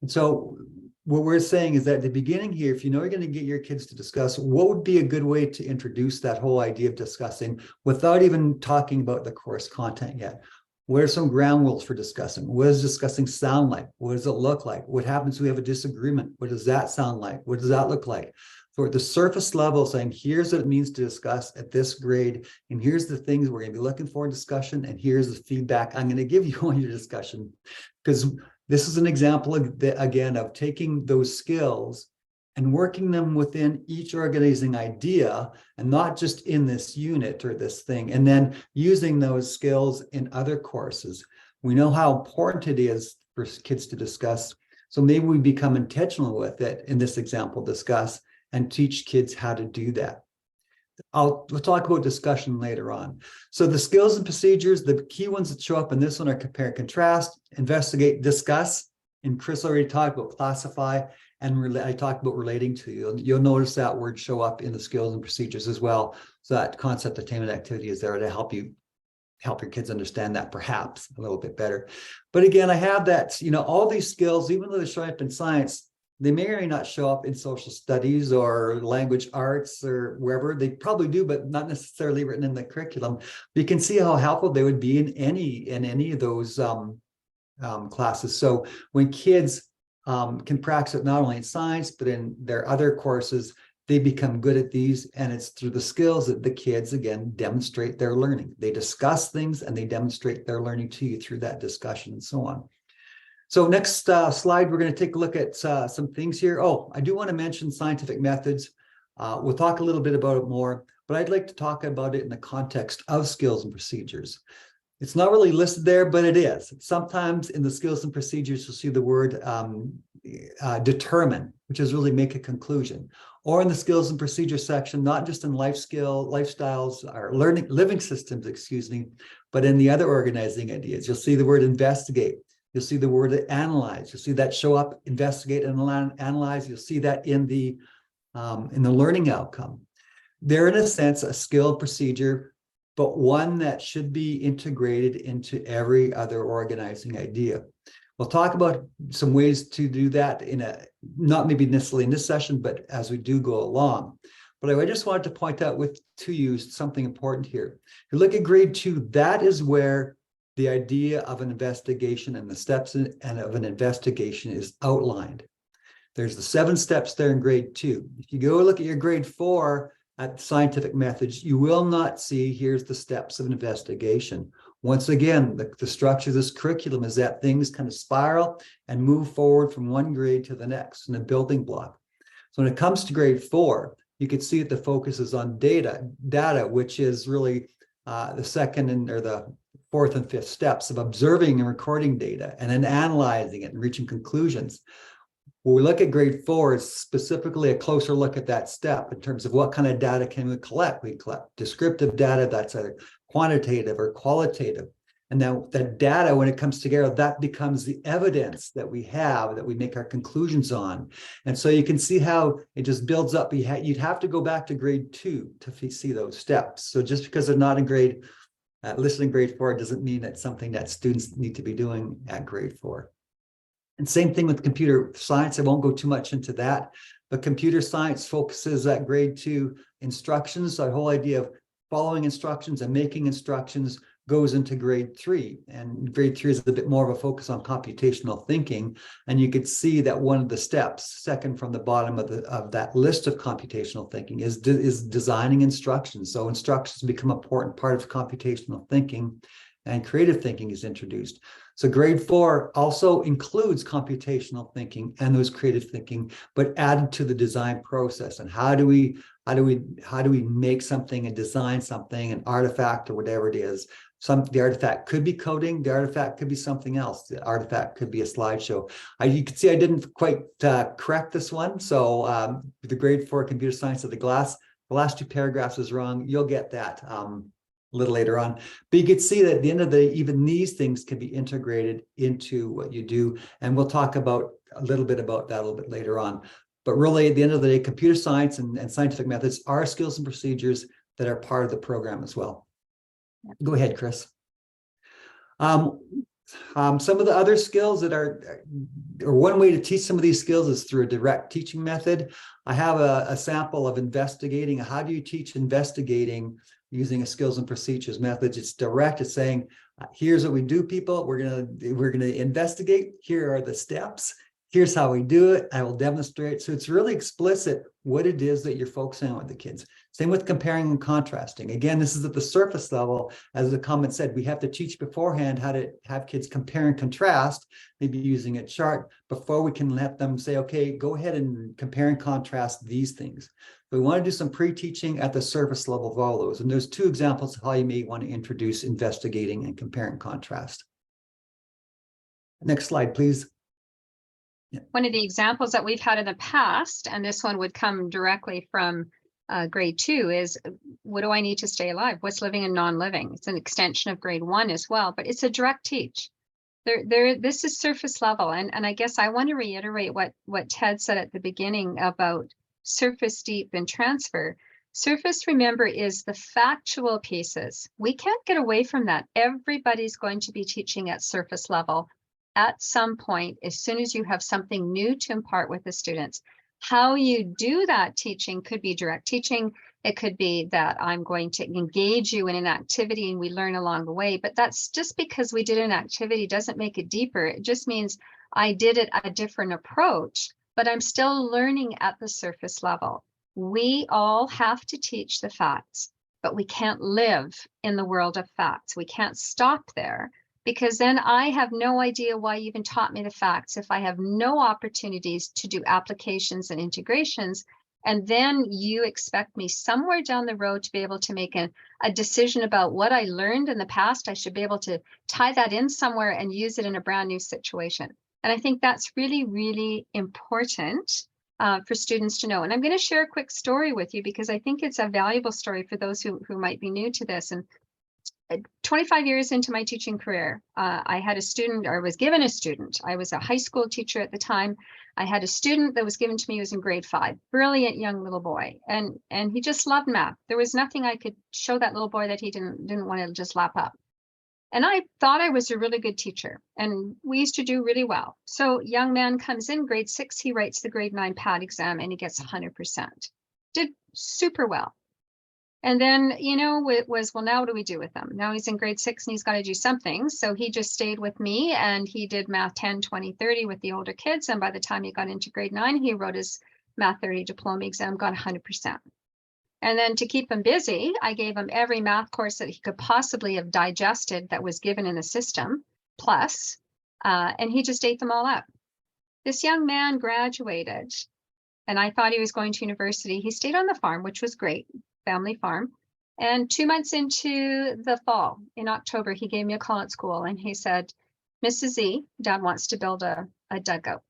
And so what we're saying is that at the beginning here, if you know you're going to get your kids to discuss, what would be a good way to introduce that whole idea of discussing without even talking about the course content yet? What are some ground rules for discussing? What does discussing sound like? What does it look like? What happens if we have a disagreement? What does that sound like? What does that look like? So at the surface level, saying, here's what it means to discuss at this grade, and here's the things we're going to be looking for in discussion, and here's the feedback I'm going to give you on your discussion. Because this is an example, again, of taking those skills and working them within each organizing idea, and not just in this unit or this thing, and then using those skills in other courses. We know how important it is for kids to discuss, so maybe we become intentional with it in this example, discuss, and teach kids how to do that. We'll talk about discussion later on. So the skills and procedures, the key ones that show up in this one are compare and contrast, investigate, discuss, and Chris already talked about classify, and I talked about relating to. You'll notice that word show up in the skills and procedures as well. So that concept attainment activity is there to help your kids understand that perhaps a little bit better. But again, I have that, all these skills, even though they're showing up in science, they may or may not show up in social studies or language arts or wherever. They probably do, but not necessarily written in the curriculum. But you can see how helpful they would be in any of those classes. So when kids can practice it not only in science, but in their other courses, they become good at these, and it's through the skills that the kids, again, demonstrate their learning. They discuss things and they demonstrate their learning to you through that discussion and so on. So next slide, we're going to take a look at some things here. Oh, I do want to mention scientific methods. We'll talk a little bit about it more, but I'd like to talk about it in the context of skills and procedures. It's not really listed there, but it is. Sometimes in the skills and procedures, you'll see the word determine, which is really make a conclusion. Or in the skills and procedures section, not just in lifestyles, or living systems, excuse me, but in the other organizing ideas. You'll see the word investigate. You'll see the word analyze. You'll see that show up, investigate and analyze. You'll see that in the learning outcome. They're in a sense a skill procedure, but one that should be integrated into every other organizing idea. We'll talk about some ways to do that not maybe necessarily in this session, but as we do go along. But I just wanted to point out to you something important here. If you look at grade 2, that is where the idea of an investigation and the steps of an investigation is outlined. There's the 7 steps there in grade 2. If you go look at your grade 4 at scientific methods, you will not see here's the steps of an investigation. Once again, the structure of this curriculum is that things kind of spiral and move forward from one grade to the next in a building block. So when it comes to grade 4, you can see that the focus is on data, which is really the second or the 4th and 5th steps of observing and recording data and then analyzing it and reaching conclusions. When we look at grade 4, it's specifically a closer look at that step in terms of what kind of data can we collect. We collect descriptive data that's either quantitative or qualitative. And now that data, when it comes together, that becomes the evidence that we have, that we make our conclusions on. And so you can see how it just builds up. You'd have to go back to grade 2 to see those steps. So just because they're not in listed in grade 4 doesn't mean that's something that students need to be doing at grade 4. And same thing with computer science. I won't go too much into that, but computer science focuses at grade 2 instructions. So the whole idea of following instructions and making instructions goes into grade 3. And grade 3 is a bit more of a focus on computational thinking. And you could see that one of the steps, second from the bottom of that list of computational thinking, is designing instructions. So instructions become an important part of computational thinking, and creative thinking is introduced. So grade 4 also includes computational thinking and those creative thinking, but added to the design process. And how do we make something and design something, an artifact or whatever it is? The artifact could be coding, the artifact could be something else, the artifact could be a slideshow. You can see I didn't quite correct this one. So the grade 4 computer science of the last 2 paragraphs is wrong. You'll get that a little later on, but you can see that at the end of the day, even these things can be integrated into what you do. And we'll talk about a little bit about that a little bit later on. But really, at the end of the day, computer science and scientific methods are skills and procedures that are part of the program as well. Go ahead, Chris. Some of the other skills that or one way to teach some of these skills is through a direct teaching method. I have a sample of investigating. How do you teach investigating using a skills and procedures methods? It's direct. It's saying, here's what we do, people. We're gonna investigate. Here are the steps. Here's how we do it. I will demonstrate. So it's really explicit what it is that you're focusing on with the kids. Same with comparing and contrasting. Again, this is at the surface level. As the comment said, we have to teach beforehand how to have kids compare and contrast, maybe using a chart, before we can let them say, okay, go ahead and compare and contrast these things. We want to do some pre-teaching at the surface level of all those. And there's 2 examples of how you may want to introduce investigating and compare and contrast. Next slide, please. Yeah. One of the examples that we've had in the past, and this one would come directly from grade 2, is what do I need to stay alive? What's living and non-living? It's an extension of grade 1 as well, but it's a direct teach. This is surface level. And I guess I want to reiterate what Ted said at the beginning about surface, deep, and transfer. Surface, remember, is the factual pieces. We can't get away from that. Everybody's going to be teaching at surface level at some point, as soon as you have something new to impart with the students. How you do that teaching could be direct teaching. It could be that I'm going to engage you in an activity and we learn along the way. But that's just because we did an activity doesn't make it deeper. It just means I did it a different approach, but I'm still learning at the surface level. We all have to teach the facts, but we can't live in the world of facts. We can't stop there, because then I have no idea why you even taught me the facts if I have no opportunities to do applications and integrations. And then you expect me somewhere down the road to be able to make a decision about what I learned in the past. I should be able to tie that in somewhere and use it in a brand new situation. And I think that's really, really important for students to know. And I'm going to share a quick story with you because I think it's a valuable story for those who might be new to this. And 25 years into my teaching career, I had a student, or was given a student. I was a high school teacher at the time. I had a student that was given to me who was in grade 5, brilliant young little boy, and he just loved math. There was nothing I could show that little boy that he didn't want to just lap up. And I thought I was a really good teacher, and we used to do really well. So young man comes in grade 6, he writes the grade 9 PAT exam and he gets 100%. Did super well. And then, it was, well, now what do we do with him? Now he's in grade 6 and he's got to do something. So he just stayed with me and he did math 10, 20, 30 with the older kids. And by the time he got into grade 9, he wrote his math 30 diploma exam, got 100%. And then to keep him busy, I gave him every math course that he could possibly have digested that was given in the system, plus, and he just ate them all up. This young man graduated, and I thought he was going to university. He stayed on the farm, which was great, family farm. And 2 months into the fall, in October, he gave me a call at school and he said, Mrs. Z, Dad wants to build a dugout.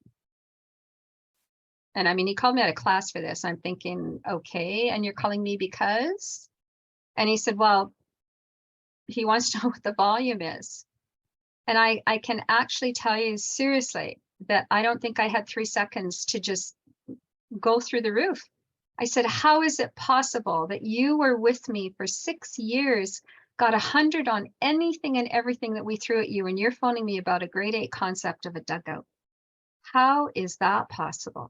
And I mean, he called me out of class for this. I'm thinking, okay, and you're calling me because? And he said, well, he wants to know what the volume is. And I can actually tell you seriously that I don't think I had 3 seconds to just go through the roof. I said, how is it possible that you were with me for 6 years, got 100 on anything and everything that we threw at you, and you're phoning me about a grade 8 concept of a dugout? How is that possible?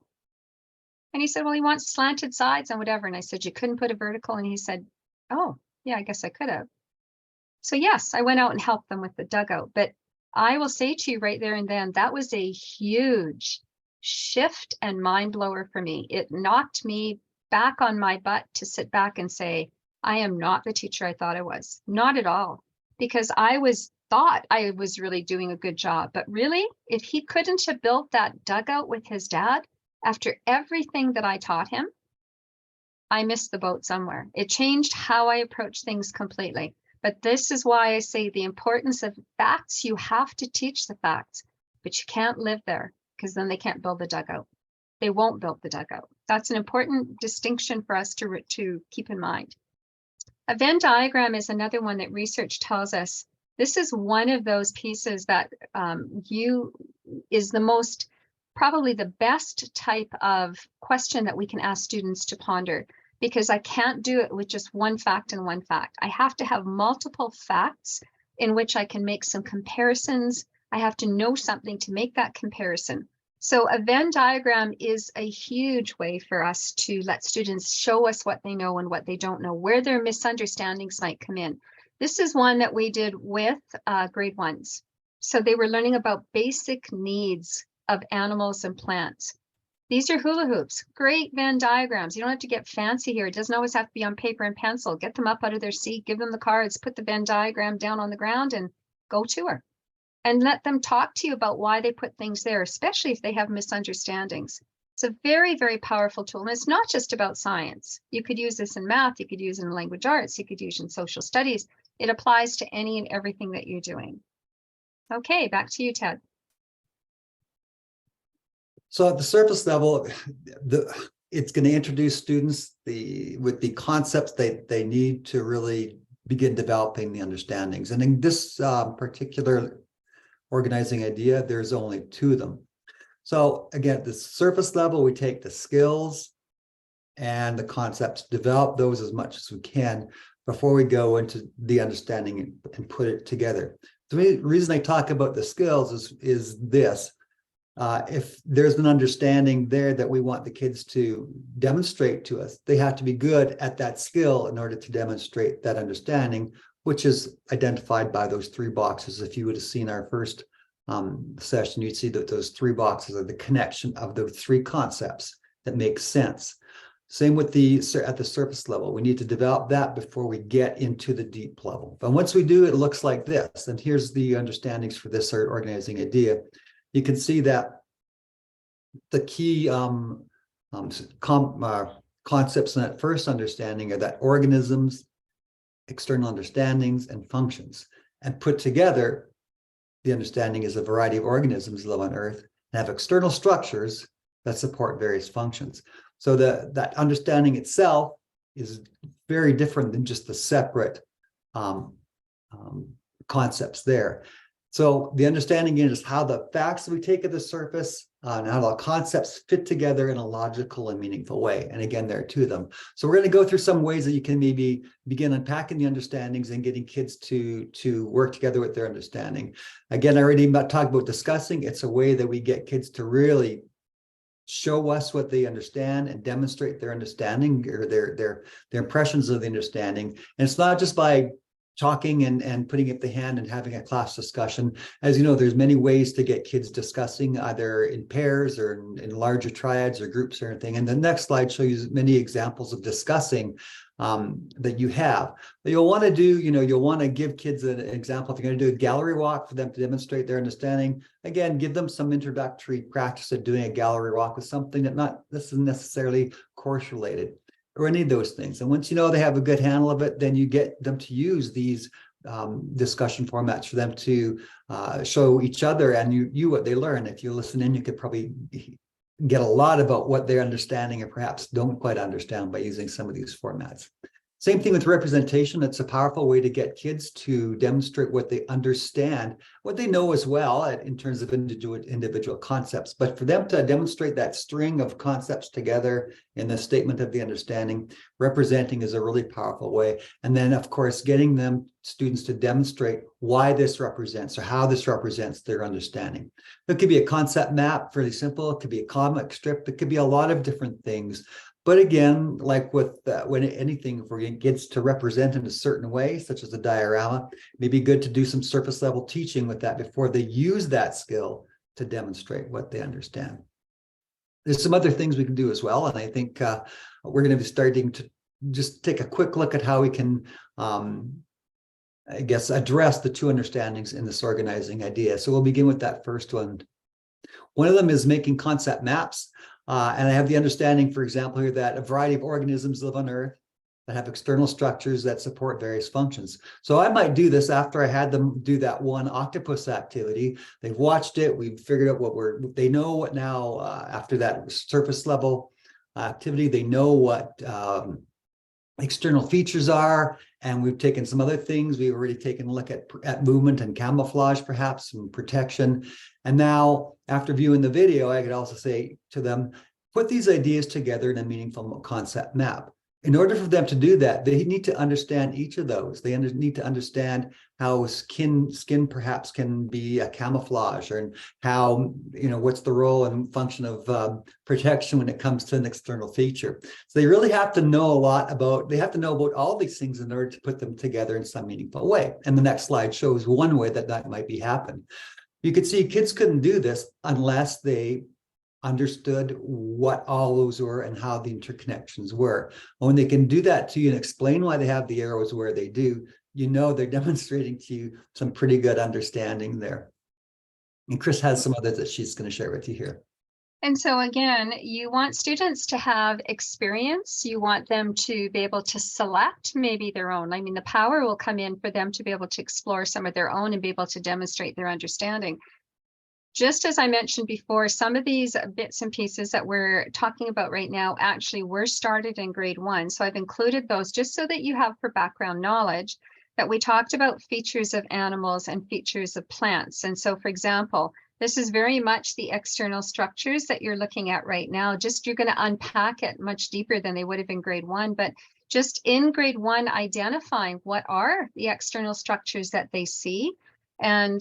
And he said, well, he wants slanted sides and whatever. And I said, you couldn't put a vertical? And he said, oh, yeah, I guess I could have. So yes, I went out and helped them with the dugout. But I will say to you right there and then, that was a huge shift and mind blower for me. It knocked me back on my butt to sit back and say, I am not the teacher I thought I was. Not at all. Because I thought I was really doing a good job. But really, if he couldn't have built that dugout with his dad, after everything that I taught him, I missed the boat somewhere. It changed how I approach things completely. But this is why I say the importance of facts. You have to teach the facts, but you can't live there because then they can't build the dugout. They won't build the dugout. That's an important distinction for us to keep in mind. A Venn diagram is another one that research tells us. This is one of those pieces that is the most, probably the best type of question that we can ask students to ponder, because I can't do it with just one fact and one fact. I have to have multiple facts in which I can make some comparisons. I have to know something to make that comparison. So a Venn diagram is a huge way for us to let students show us what they know and what they don't know, where their misunderstandings might come in. This is one that we did with grade 1s. So they were learning about basic needs of animals and plants. These are hula hoops, great Venn diagrams. You don't have to get fancy here. It doesn't always have to be on paper and pencil. Get them up out of their seat, give them the cards, put the Venn diagram down on the ground and go to her. And let them talk to you about why they put things there, especially if they have misunderstandings. It's a very, very powerful tool. And it's not just about science. You could use this in math, you could use it in language arts, you could use it in social studies. It applies to any and everything that you're doing. Okay, back to you, Ted. So at the surface level, it's going to introduce students with the concepts they need to really begin developing the understandings. And in this particular organizing idea, there's only 2 of them. So again, at the surface level, we take the skills and the concepts, develop those as much as we can before we go into the understanding and put it together. The reason I talk about the skills is this. If there's an understanding there that we want the kids to demonstrate to us, they have to be good at that skill in order to demonstrate that understanding, which is identified by those 3 boxes. If you would have seen our first session, you'd see that those 3 boxes are the connection of the 3 concepts that make sense. Same with at the surface level. We need to develop that before we get into the deep level. But once we do, it looks like this. And here's the understandings for this organizing idea. You can see that the key concepts in that first understanding are that organisms, external understandings, and functions. And put together, the understanding is a variety of organisms live on Earth and have external structures that support various functions. So that understanding itself is very different than just the separate concepts there. So the understanding is how the facts that we take at the surface and how the concepts fit together in a logical and meaningful way. And again, there are two of them. So we're going to go through some ways that you can maybe begin unpacking the understandings and getting kids to work together with their understanding. Again, I already talked about discussing. It's a way that we get kids to really show us what they understand and demonstrate their understanding or their impressions of the understanding. And it's not just by talking and putting up the hand and having a class discussion. As you know, there's many ways to get kids discussing, either in pairs or in larger triads or groups or anything. And the next slide shows you many examples of discussing that you have. But you'll want to do, you'll want to give kids an example. If you're going to do a gallery walk for them to demonstrate their understanding, again, give them some introductory practice of doing a gallery walk with something that this isn't necessarily course related, or any of those things. And once you know they have a good handle of it, then you get them to use these discussion formats for them to show each other and you what they learn. If you listen in, you could probably get a lot about what they're understanding and perhaps don't quite understand by using some of these formats. Same thing with representation. It's a powerful way to get kids to demonstrate what they understand, what they know as well in terms of individual concepts. But for them to demonstrate that string of concepts together in the statement of the understanding, representing is a really powerful way. And then, of course, getting students to demonstrate why this represents or how this represents their understanding. It could be a concept map, fairly simple. It could be a comic strip. It could be a lot of different things. But again, like with when anything, if we're getting kids to represent in a certain way, such as a diorama, it may be good to do some surface level teaching with that before they use that skill to demonstrate what they understand. There's some other things we can do as well. And I think we're going to be starting to just take a quick look at how we can, address the two understandings in this organizing idea. So we'll begin with that first one. One of them is making concept maps. And I have the understanding, for example, here that a variety of organisms live on Earth that have external structures that support various functions. So I might do this after I had them do that one octopus activity. They've watched it. We've figured out they know what now, after that surface level activity, they know what external features are. And we've taken some other things. We've already taken a look at movement and camouflage, perhaps, and protection. And now, after viewing the video, I could also say to them, put these ideas together in a meaningful concept map. In order for them to do that, they need to understand each of those. They need to understand how skin perhaps can be a camouflage, or how, what's the role and function of protection when it comes to an external feature. So they really have to know they have to know about all these things in order to put them together in some meaningful way. And the next slide shows one way that might be happen. You could see kids couldn't do this unless they understood what all those were and how the interconnections were. When they can do that to you and explain why they have the arrows where they do, they're demonstrating to you some pretty good understanding there. And Chris has some others that she's going to share with you here. And so again, you want students to have experience. You want them to be able to select maybe their own. I mean, the power will come in for them to be able to explore some of their own and be able to demonstrate their understanding. Just as I mentioned before, some of these bits and pieces that we're talking about right now actually were started in grade 1. So I've included those just so that you have for background knowledge that we talked about features of animals and features of plants. And so, for example, this is very much the external structures that you're looking at right now. Just you're going to unpack it much deeper than they would have in grade 1. But just in grade 1, identifying what are the external structures that they see. And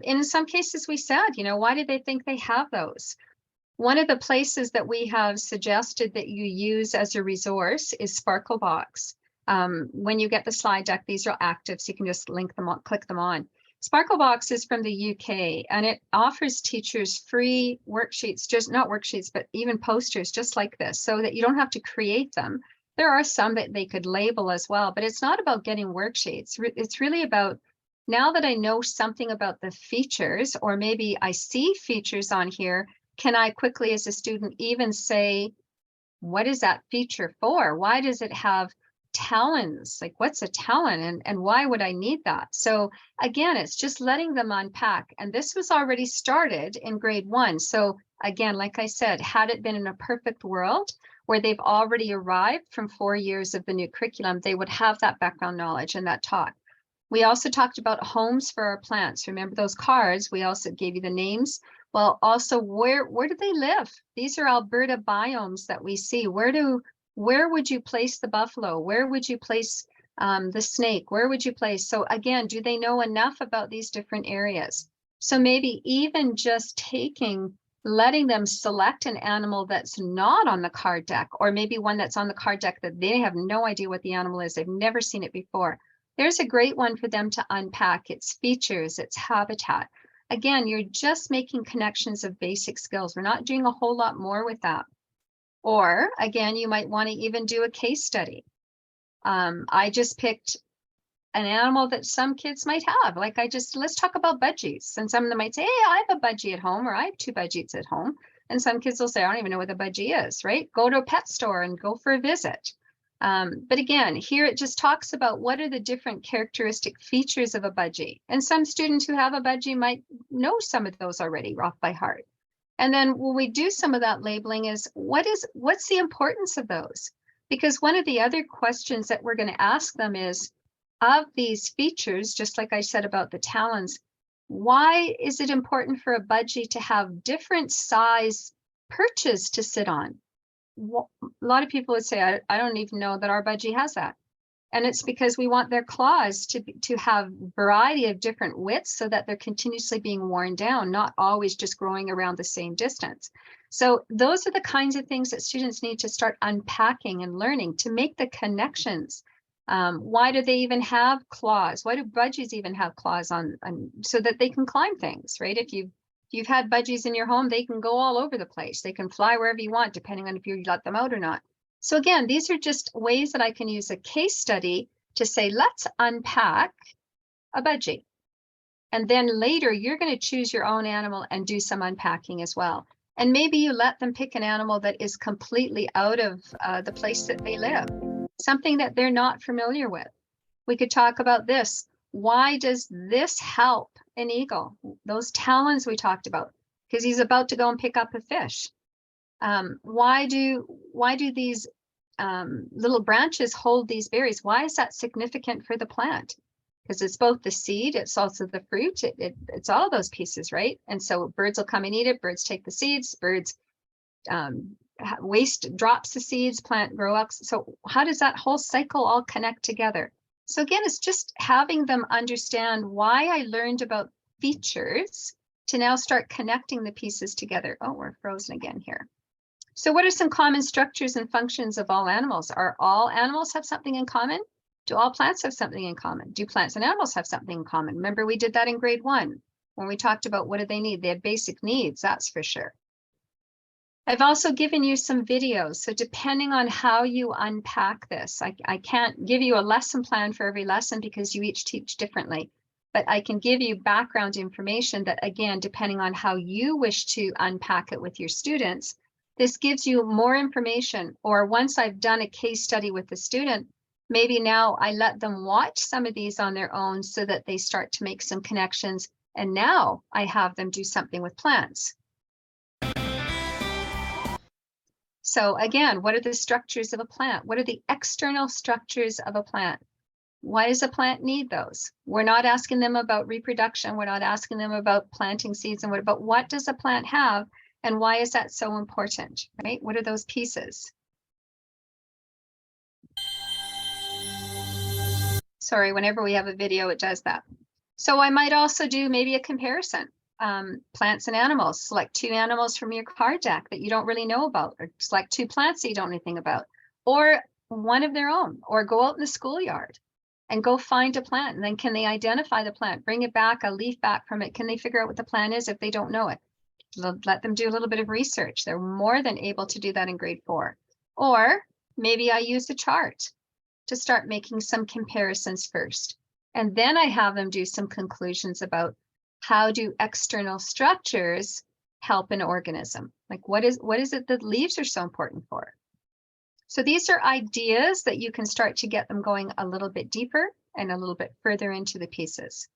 in some cases, we said, why do they think they have those? One of the places that we have suggested that you use as a resource is Sparklebox. When you get the slide deck, these are active, so you can just link them on, click them on. Sparklebox is from the UK, and it offers teachers free worksheets, just not worksheets, but even posters just like this, so that you don't have to create them. There are some that they could label as well, but it's not about getting worksheets. It's really about, now that I know something about the features, or maybe I see features on here, can I quickly as a student even say, what is that feature for? Why does it have talons? Like, what's a talon, and why would I need that? So again, it's just letting them unpack. And this was already started in grade 1. So again, like I said, had it been in a perfect world where they've already arrived from 4 years of the new curriculum, they would have that background knowledge and that taught. We also talked about homes for our plants. Remember those cards? We also gave you the names. Well, also, where do they live? These are Alberta biomes that we see. Where would you place the buffalo? Where would you place the snake? Where would you place? So again, do they know enough about these different areas? So maybe even just letting them select an animal that's not on the card deck, or maybe one that's on the card deck that they have no idea what the animal is. They've never seen it before. There's a great one for them to unpack. Its features, its habitat. Again, you're just making connections of basic skills. We're not doing a whole lot more with that. Or again, you might want to even do a case study. I just picked an animal that some kids might have. Like let's talk about budgies. And some of them might say, hey, I have a budgie at home, or I have 2 budgies at home. And some kids will say, I don't even know what a budgie is, right? Go to a pet store and go for a visit. But again, here it just talks about what are the different characteristic features of a budgie. And some students who have a budgie might know some of those already off by heart. And then when we do some of that labeling is, what's the importance of those? Because one of the other questions that we're going to ask them is, of these features, just like I said about the talons, why is it important for a budgie to have different size perches to sit on? A lot of people would say, I don't even know that our budgie has that. And it's because we want their claws to have variety of different widths so that they're continuously being worn down, not always just growing around the same distance. So those are the kinds of things that students need to start unpacking and learning to make the connections. Why do they even have claws? Why do budgies even have claws on so that they can climb things, right? If you've had budgies in your home, they can go all over the place. They can fly wherever you want, depending on if you let them out or not. So again, these are just ways that I can use a case study to say, let's unpack a budgie. And then later, you're going to choose your own animal and do some unpacking as well. And maybe you let them pick an animal that is completely out of the place that they live, something that they're not familiar with. We could talk about this. Why does this help an eagle? Those talons we talked about, because he's about to go and pick up a fish. Why do these little branches hold these berries? Why is that significant for the plant? Because it's both the seed, it's also the fruit, it's all of those pieces, right? And so birds will come and eat it, birds take the seeds, birds waste drops the seeds, plant grow up. So how does that whole cycle all connect together? So again, it's just having them understand why I learned about features to now start connecting the pieces together. Oh, we're frozen again here. So what are some common structures and functions of all animals? Are all animals have something in common? Do all plants have something in common? Do plants and animals have something in common? Remember, we did that in grade 1 when we talked about what do they need? They have basic needs, that's for sure. I've also given you some videos. So depending on how you unpack this, I can't give you a lesson plan for every lesson because you each teach differently. But I can give you background information that, again, depending on how you wish to unpack it with your students, this gives you more information. Or once I've done a case study with the student, maybe now I let them watch some of these on their own so that they start to make some connections. And now I have them do something with plants. So again, what are the structures of a plant? What are the external structures of a plant? Why does a plant need those? We're not asking them about reproduction. We're not asking them about planting seeds and what does a plant have? And why is that so important, right? What are those pieces? Sorry, whenever we have a video, it does that. So I might also do maybe a comparison. Plants and animals. Select 2 animals from your card deck that you don't really know about, or select 2 plants that you don't know anything about, or one of their own, or go out in the schoolyard. and go find a plant. And then can they identify the plant, bring it back, a leaf back from it? Can they figure out what the plant is if they don't know it? Let them do a little bit of research. They're more than able to do that in grade 4. Or maybe I use a chart to start making some comparisons first. And then I have them do some conclusions about how do external structures help an organism? Like what is it that leaves are so important for? So these are ideas that you can start to get them going a little bit deeper and a little bit further into the pieces.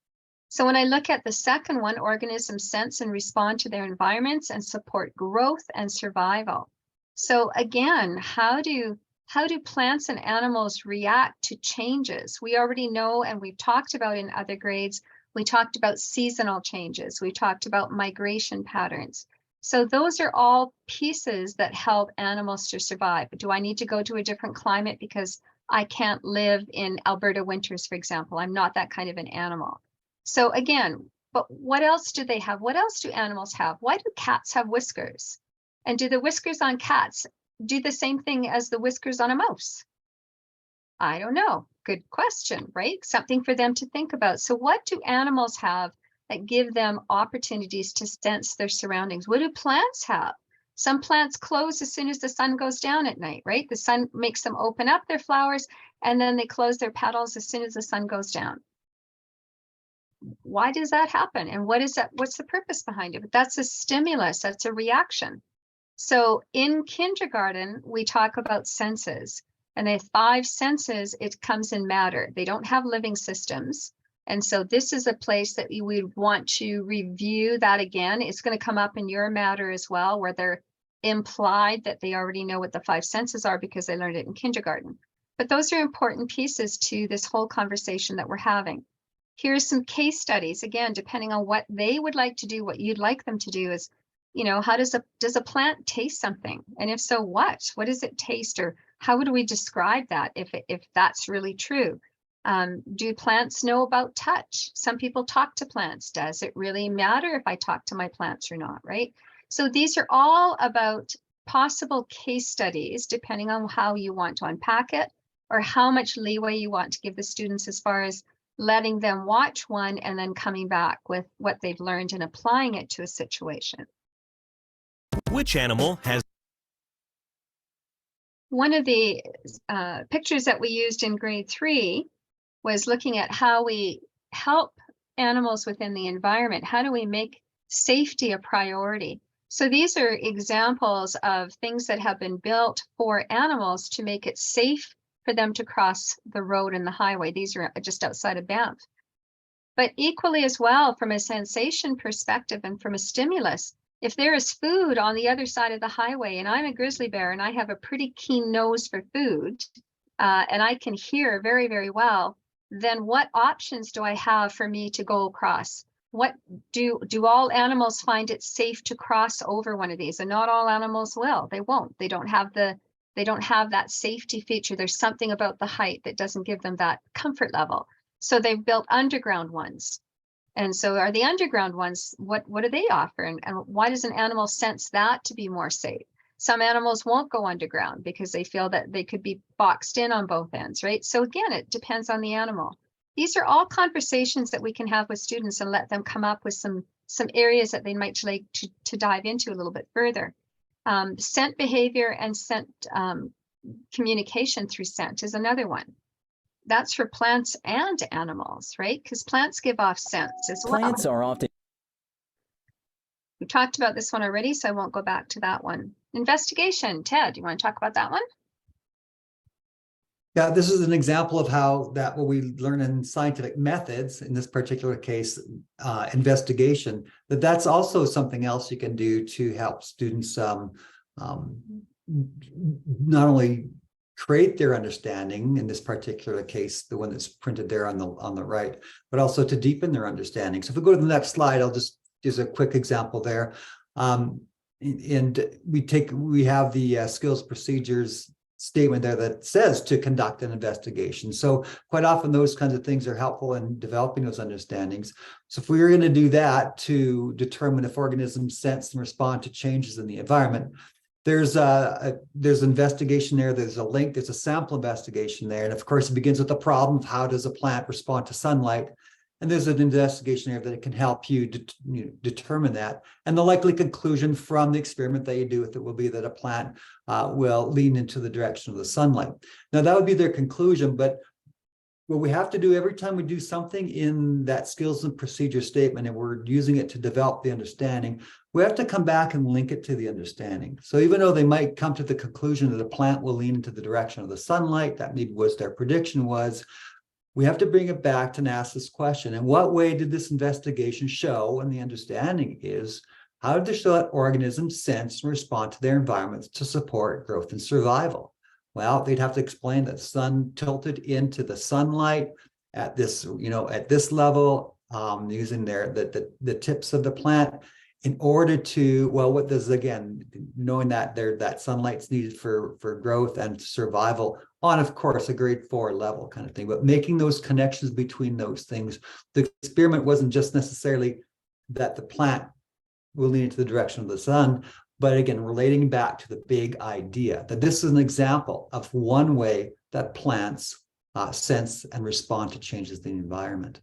So when I look at the second one, organisms sense and respond to their environments and support growth and survival. So again, how do plants and animals react to changes? We already know, and we've talked about in other grades, we talked about seasonal changes. We talked about migration patterns. So those are all pieces that help animals to survive. Do I need to go to a different climate because I can't live in Alberta winters, for example? I'm not that kind of an animal. So again, but what else do they have? What else do animals have? Why do cats have whiskers? And do the whiskers on cats do the same thing as the whiskers on a mouse? I don't know. Good question, right? Something for them to think about. So what do animals have that give them opportunities to sense their surroundings? What do plants have? Some plants close as soon as the sun goes down at night, right? The sun makes them open up their flowers and then they close their petals as soon as the sun goes down. Why does that happen? And what is that? What's the purpose behind it? But that's a stimulus, that's a reaction. So in kindergarten, we talk about senses, and the 5 senses, it comes in matter. They don't have living systems. And so this is a place that you would want to review that again. It's going to come up in your matter as well, where they're implied that they already know what the 5 senses are because they learned it in kindergarten. But those are important pieces to this whole conversation that we're having. Here's some case studies, again, depending on what they would like to do, what you'd like them to do is, you know, how does a plant taste something? And if so, what does it taste? Or how would we describe that if that's really true? Do plants know about touch? Some people talk to plants. Does it really matter if I talk to my plants or not, right? So these are all about possible case studies, depending on how you want to unpack it or how much leeway you want to give the students as far as letting them watch one and then coming back with what they've learned and applying it to a situation. Which animal has... One of the pictures that we used in grade 3 was looking at how we help animals within the environment. How do we make safety a priority? So these are examples of things that have been built for animals to make it safe for them to cross the road and the highway. These are just outside of Banff. But equally as well, from a sensation perspective and from a stimulus, if there is food on the other side of the highway and I'm a grizzly bear and I have a pretty keen nose for food and I can hear very, very well, then what options do I have for me to go across? What do all animals find it safe to cross over one of these? And not all animals will. They won't. They don't have that safety feature. There's something about the height that doesn't give them that comfort level. So they've built underground ones. And so are the underground ones, what do they offer? And why does an animal sense that to be more safe? Some animals won't go underground because they feel that they could be boxed in on both ends, right? So again, it depends on the animal. These are all conversations that we can have with students and let them come up with some areas that they might like to dive into a little bit further. Scent behavior and scent communication through scent is another one. That's for plants and animals, right? Because plants give off scents as well. Plants are often... We talked about this one already, so I won't go back to that one. Investigation. Ted, you want to talk about that one? Yeah, this is an example of how what we learn in scientific methods, in this particular case, investigation, that's also something else you can do to help students not only create their understanding, in this particular case, the one that's printed there on the right, but also to deepen their understanding. So if we go to the next slide, I'll just use a quick example there. And we have the skills procedures statement there that says to conduct an investigation. So quite often those kinds of things are helpful in developing those understandings. So if we were going to do that to determine if organisms sense and respond to changes in the environment, there's investigation there. There's a link. There's a sample investigation there. And of course, it begins with the problem of how does a plant respond to sunlight? And there's an investigation there that it can help you, determine that. And the likely conclusion from the experiment that you do with it will be that a plant will lean into the direction of the sunlight. Now, that would be their conclusion, but what we have to do every time we do something in that skills and procedure statement, and we're using it to develop the understanding, we have to come back and link it to the understanding. So even though they might come to the conclusion that a plant will lean into the direction of the sunlight, that maybe was their prediction was, we have to bring it back and ask this question. In what way did this investigation show? And the understanding is, how did the organisms sense and respond to their environments to support growth and survival? Well, they'd have to explain that the sun tilted into the sunlight at this, at this level, using the tips of the plant in order to, well, what does, again, knowing that that sunlight's needed for growth and survival on, of course, a grade 4 level kind of thing, but making those connections between those things. The experiment wasn't just necessarily that the plant will lean into the direction of the sun, but again, relating back to the big idea that this is an example of one way that plants sense and respond to changes in the environment.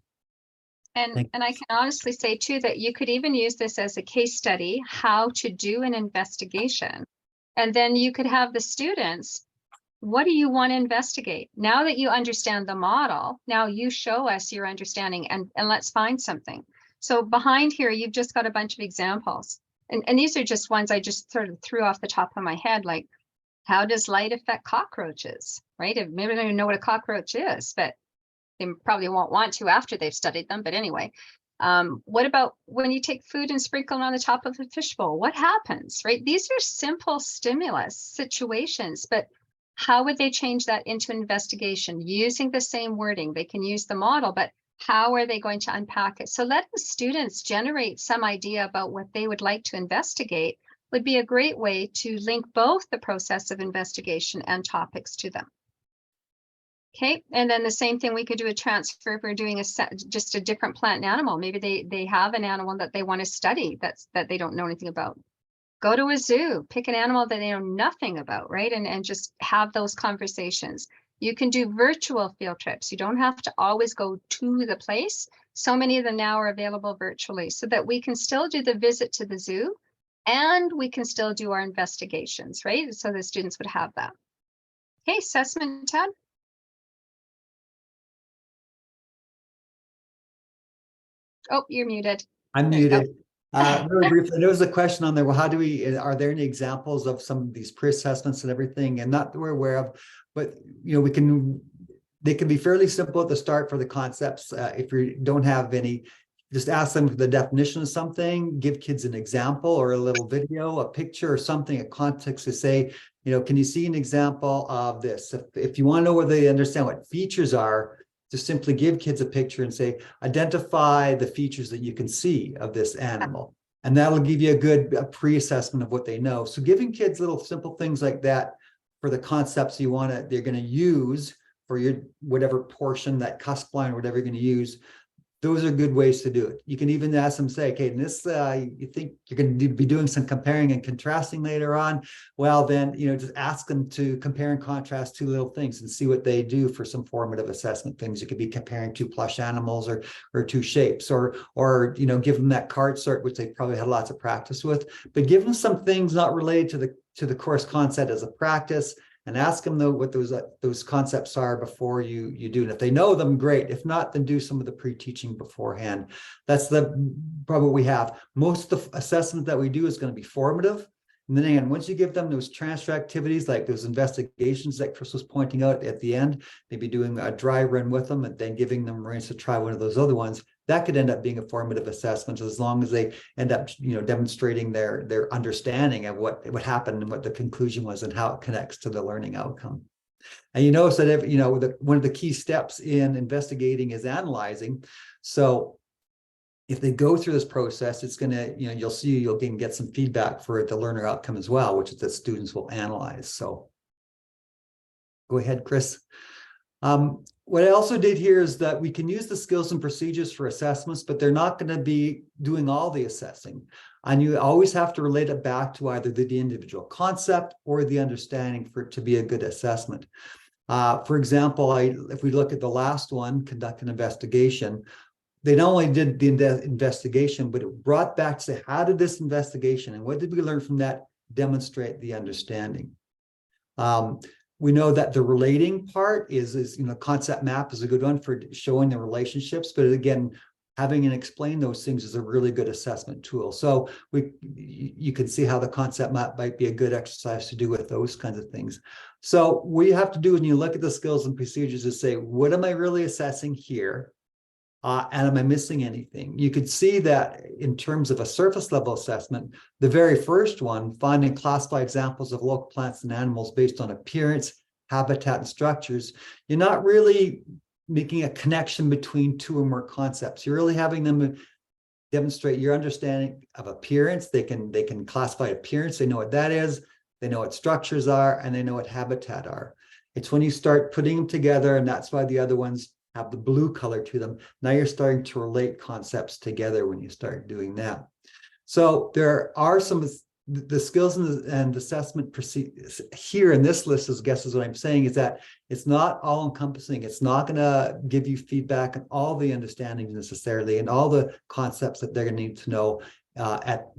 And I can honestly say too, that you could even use this as a case study, how to do an investigation. And then you could have the students, what do you want to investigate? Now that you understand the model, now you show us your understanding and let's find something. So behind here, you've just got a bunch of examples. And these are just ones I just sort of threw off the top of my head, like, how does light affect cockroaches, right? Maybe they don't even know what a cockroach is, but they probably won't want to after they've studied them. But anyway, what about when you take food and sprinkle it on the top of a fishbowl? What happens, right? These are simple stimulus situations, but how would they change that into investigation using the same wording? They can use the model, but how are they going to unpack it? So letting students generate some idea about what they would like to investigate would be a great way to link both the process of investigation and topics to them. Okay, and then the same thing, we could do a transfer if we're doing just a different plant and animal. Maybe they have an animal that they want to study that they don't know anything about. Go to a zoo, pick an animal that they know nothing about, right? And just have those conversations. You can do virtual field trips. You don't have to always go to the place. So many of them now are available virtually so that we can still do the visit to the zoo and we can still do our investigations, right? So the students would have that. Okay, assessment, Ted. Oh, you're muted. I'm muted. Really briefly, there was a question on there. Well, are there any examples of some of these pre-assessments and everything? And not that we're aware of, but they can be fairly simple at the start for the concepts. If you don't have any, just ask them for the definition of something, give kids an example or a little video, a picture or something, a context to say, can you see an example of this? If you want to know whether they understand what features are, just simply give kids a picture and say, identify the features that you can see of this animal. And that'll give you a good pre-assessment of what they know. So giving kids little simple things like that for the concepts they're going to use for your whatever portion, that cusp line, whatever you're going to use, those are good ways to do it. You can even ask them, say, okay, in this, you think you're going to be doing some comparing and contrasting later on. Well, then, just ask them to compare and contrast two little things and see what they do for some formative assessment things. You could be comparing two plush animals or two shapes, or give them that card sort, which they probably had lots of practice with, but give them some things not related to the course concept as a practice. And ask them what those concepts are before you do. And if they know them, great. If not, then do some of the pre-teaching beforehand. That's probably what we have. Most of the assessment that we do is going to be formative. And then again, once you give them those transfer activities, like those investigations that Chris was pointing out at the end, maybe doing a dry run with them and then giving them a chance to try one of those other ones, that could end up being a formative assessment as long as they end up, demonstrating their understanding of what happened and what the conclusion was and how it connects to the learning outcome. And you notice that one of the key steps in investigating is analyzing. So if they go through this process, it's going to, you'll get some feedback for the learner outcome as well, which is that students will analyze. So go ahead, Chris. What I also did here is that we can use the skills and procedures for assessments, but they're not going to be doing all the assessing. And you always have to relate it back to either the individual concept or the understanding for it to be a good assessment. For example, if we look at the last one, conduct an investigation, they not only did the investigation, but it brought back to say, how did this investigation and what did we learn from that demonstrate the understanding? We know that the relating part is concept map is a good one for showing the relationships, but again, having and explain those things is a really good assessment tool. So you can see how the concept map might be a good exercise to do with those kinds of things. So what you have to do when you look at the skills and procedures is say, what am I really assessing here? And am I missing anything? You could see that in terms of a surface level assessment, the very first one, find and classify examples of local plants and animals based on appearance, habitat, and structures. You're not really making a connection between two or more concepts. You're really having them demonstrate your understanding of appearance. They can classify appearance. They know what that is. They know what structures are, and they know what habitat are. It's when you start putting them together, and that's why the other ones have the blue color to them. Now you're starting to relate concepts together when you start doing that. So there are some the skills and assessment procedures here in this list, I guess is what I'm saying, is that it's not all encompassing. It's not going to give you feedback on all the understandings necessarily and all the concepts that they're going to need to know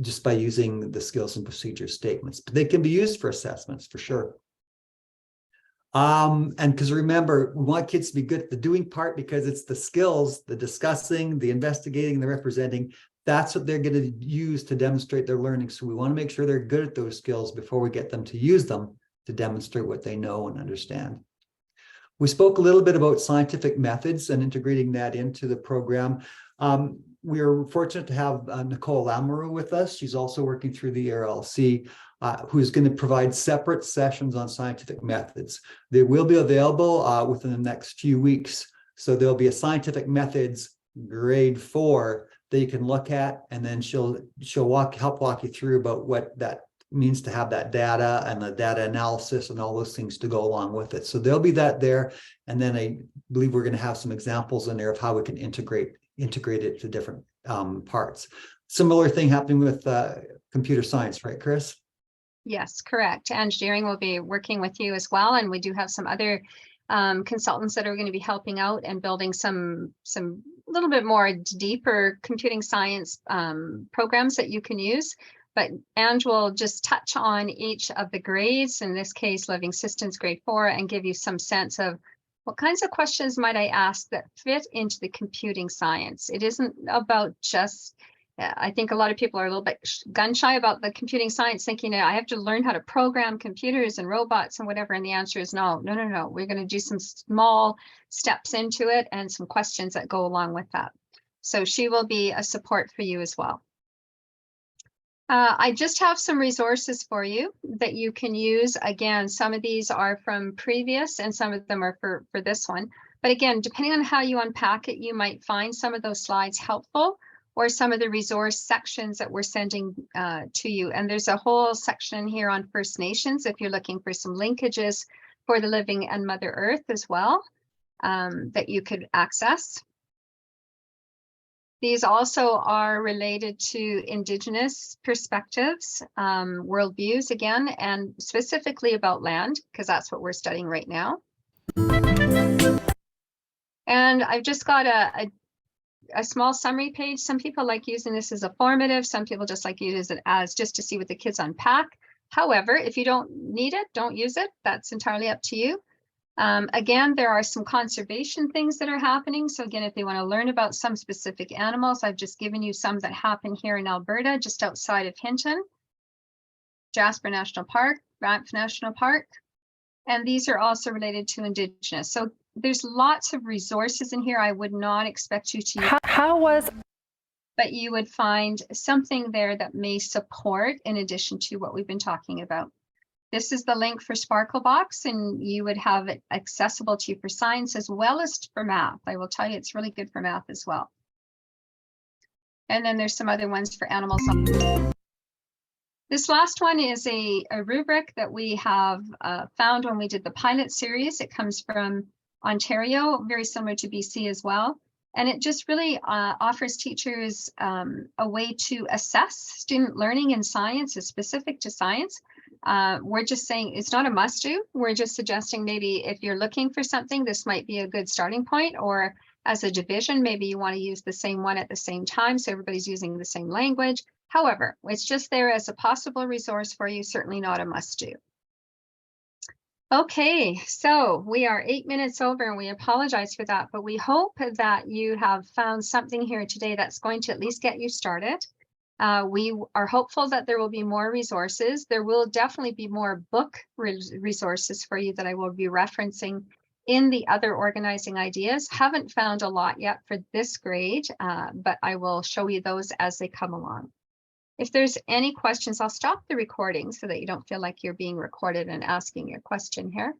just by using the skills and procedures statements. But they can be used for assessments for sure. And because remember, we want kids to be good at the doing part because it's the skills, the discussing, the investigating, the representing. That's what they're going to use to demonstrate their learning. So we want to make sure they're good at those skills before we get them to use them to demonstrate what they know and understand. We spoke a little bit about scientific methods and integrating that into the program. We are fortunate to have Nicole Lamoureux with us. She's also working through the RLC, who's going to provide separate sessions on scientific methods. They will be available within the next few weeks. So there'll be a scientific methods grade 4 that you can look at, and then she'll help walk you through about what that means to have that data and the data analysis and all those things to go along with it. So there'll be that there. And then I believe we're going to have some examples in there of how we can integrate it to different parts. Similar thing happening with computer science, right, Chris? Yes, correct. Engineering will be working with you as well. And we do have some other consultants that are going to be helping out and building some little bit more deeper computing science programs that you can use. But Ange will just touch on each of the grades, in this case, Living Systems grade 4, and give you some sense of what kinds of questions might I ask that fit into the computing science. It isn't about just, I think a lot of people are a little bit gun shy about the computing science, thinking I have to learn how to program computers and robots and whatever. And the answer is no. We're going to do some small steps into it and some questions that go along with that. So she will be a support for you as well. I just have some resources for you that you can use. Again, some of these are from previous and some of them are for this one. But again, depending on how you unpack it, you might find some of those slides helpful, or some of the resource sections that we're sending to you. And there's a whole section here on First Nations if you're looking for some linkages for the Living and Mother Earth as well, that you could access. These also are related to Indigenous perspectives, worldviews again, and specifically about land, because that's what we're studying right now. And I've just got a small summary page. Some people like using this as a formative. Some people just like use it as just to see what the kids unpack. However, if you don't need it, don't use it. That's entirely up to you. Again, there are some conservation things that are happening. So again, if they want to learn about some specific animals, I've just given you some that happen here in Alberta, just outside of Hinton, Jasper National Park, Banff National Park. And these are also related to Indigenous. So there's lots of resources in here. I would not expect you to but you would find something there that may support in addition to what we've been talking about. This is the link for Sparklebox, and you would have it accessible to you for science as well as for math. I will tell you it's really good for math as well. And then there's some other ones for animals. This last one is a rubric that we have found when we did the pilot series. It comes from Ontario, very similar to BC as well. And it just really offers teachers a way to assess student learning in science is specific to science. We're just saying it's not a must do. We're just suggesting maybe if you're looking for something, this might be a good starting point, or as a division, maybe you want to use the same one at the same time. So everybody's using the same language. However, it's just there as a possible resource for you, certainly not a must do. Okay, so we are 8 minutes over and we apologize for that, but we hope that you have found something here today that's going to at least get you started. We are hopeful that there will be more resources. There will definitely be more book resources for you that I will be referencing in the other organizing ideas. Haven't found a lot yet for this grade, but I will show you those as they come along. If there's any questions, I'll stop the recording so that you don't feel like you're being recorded and asking your question here.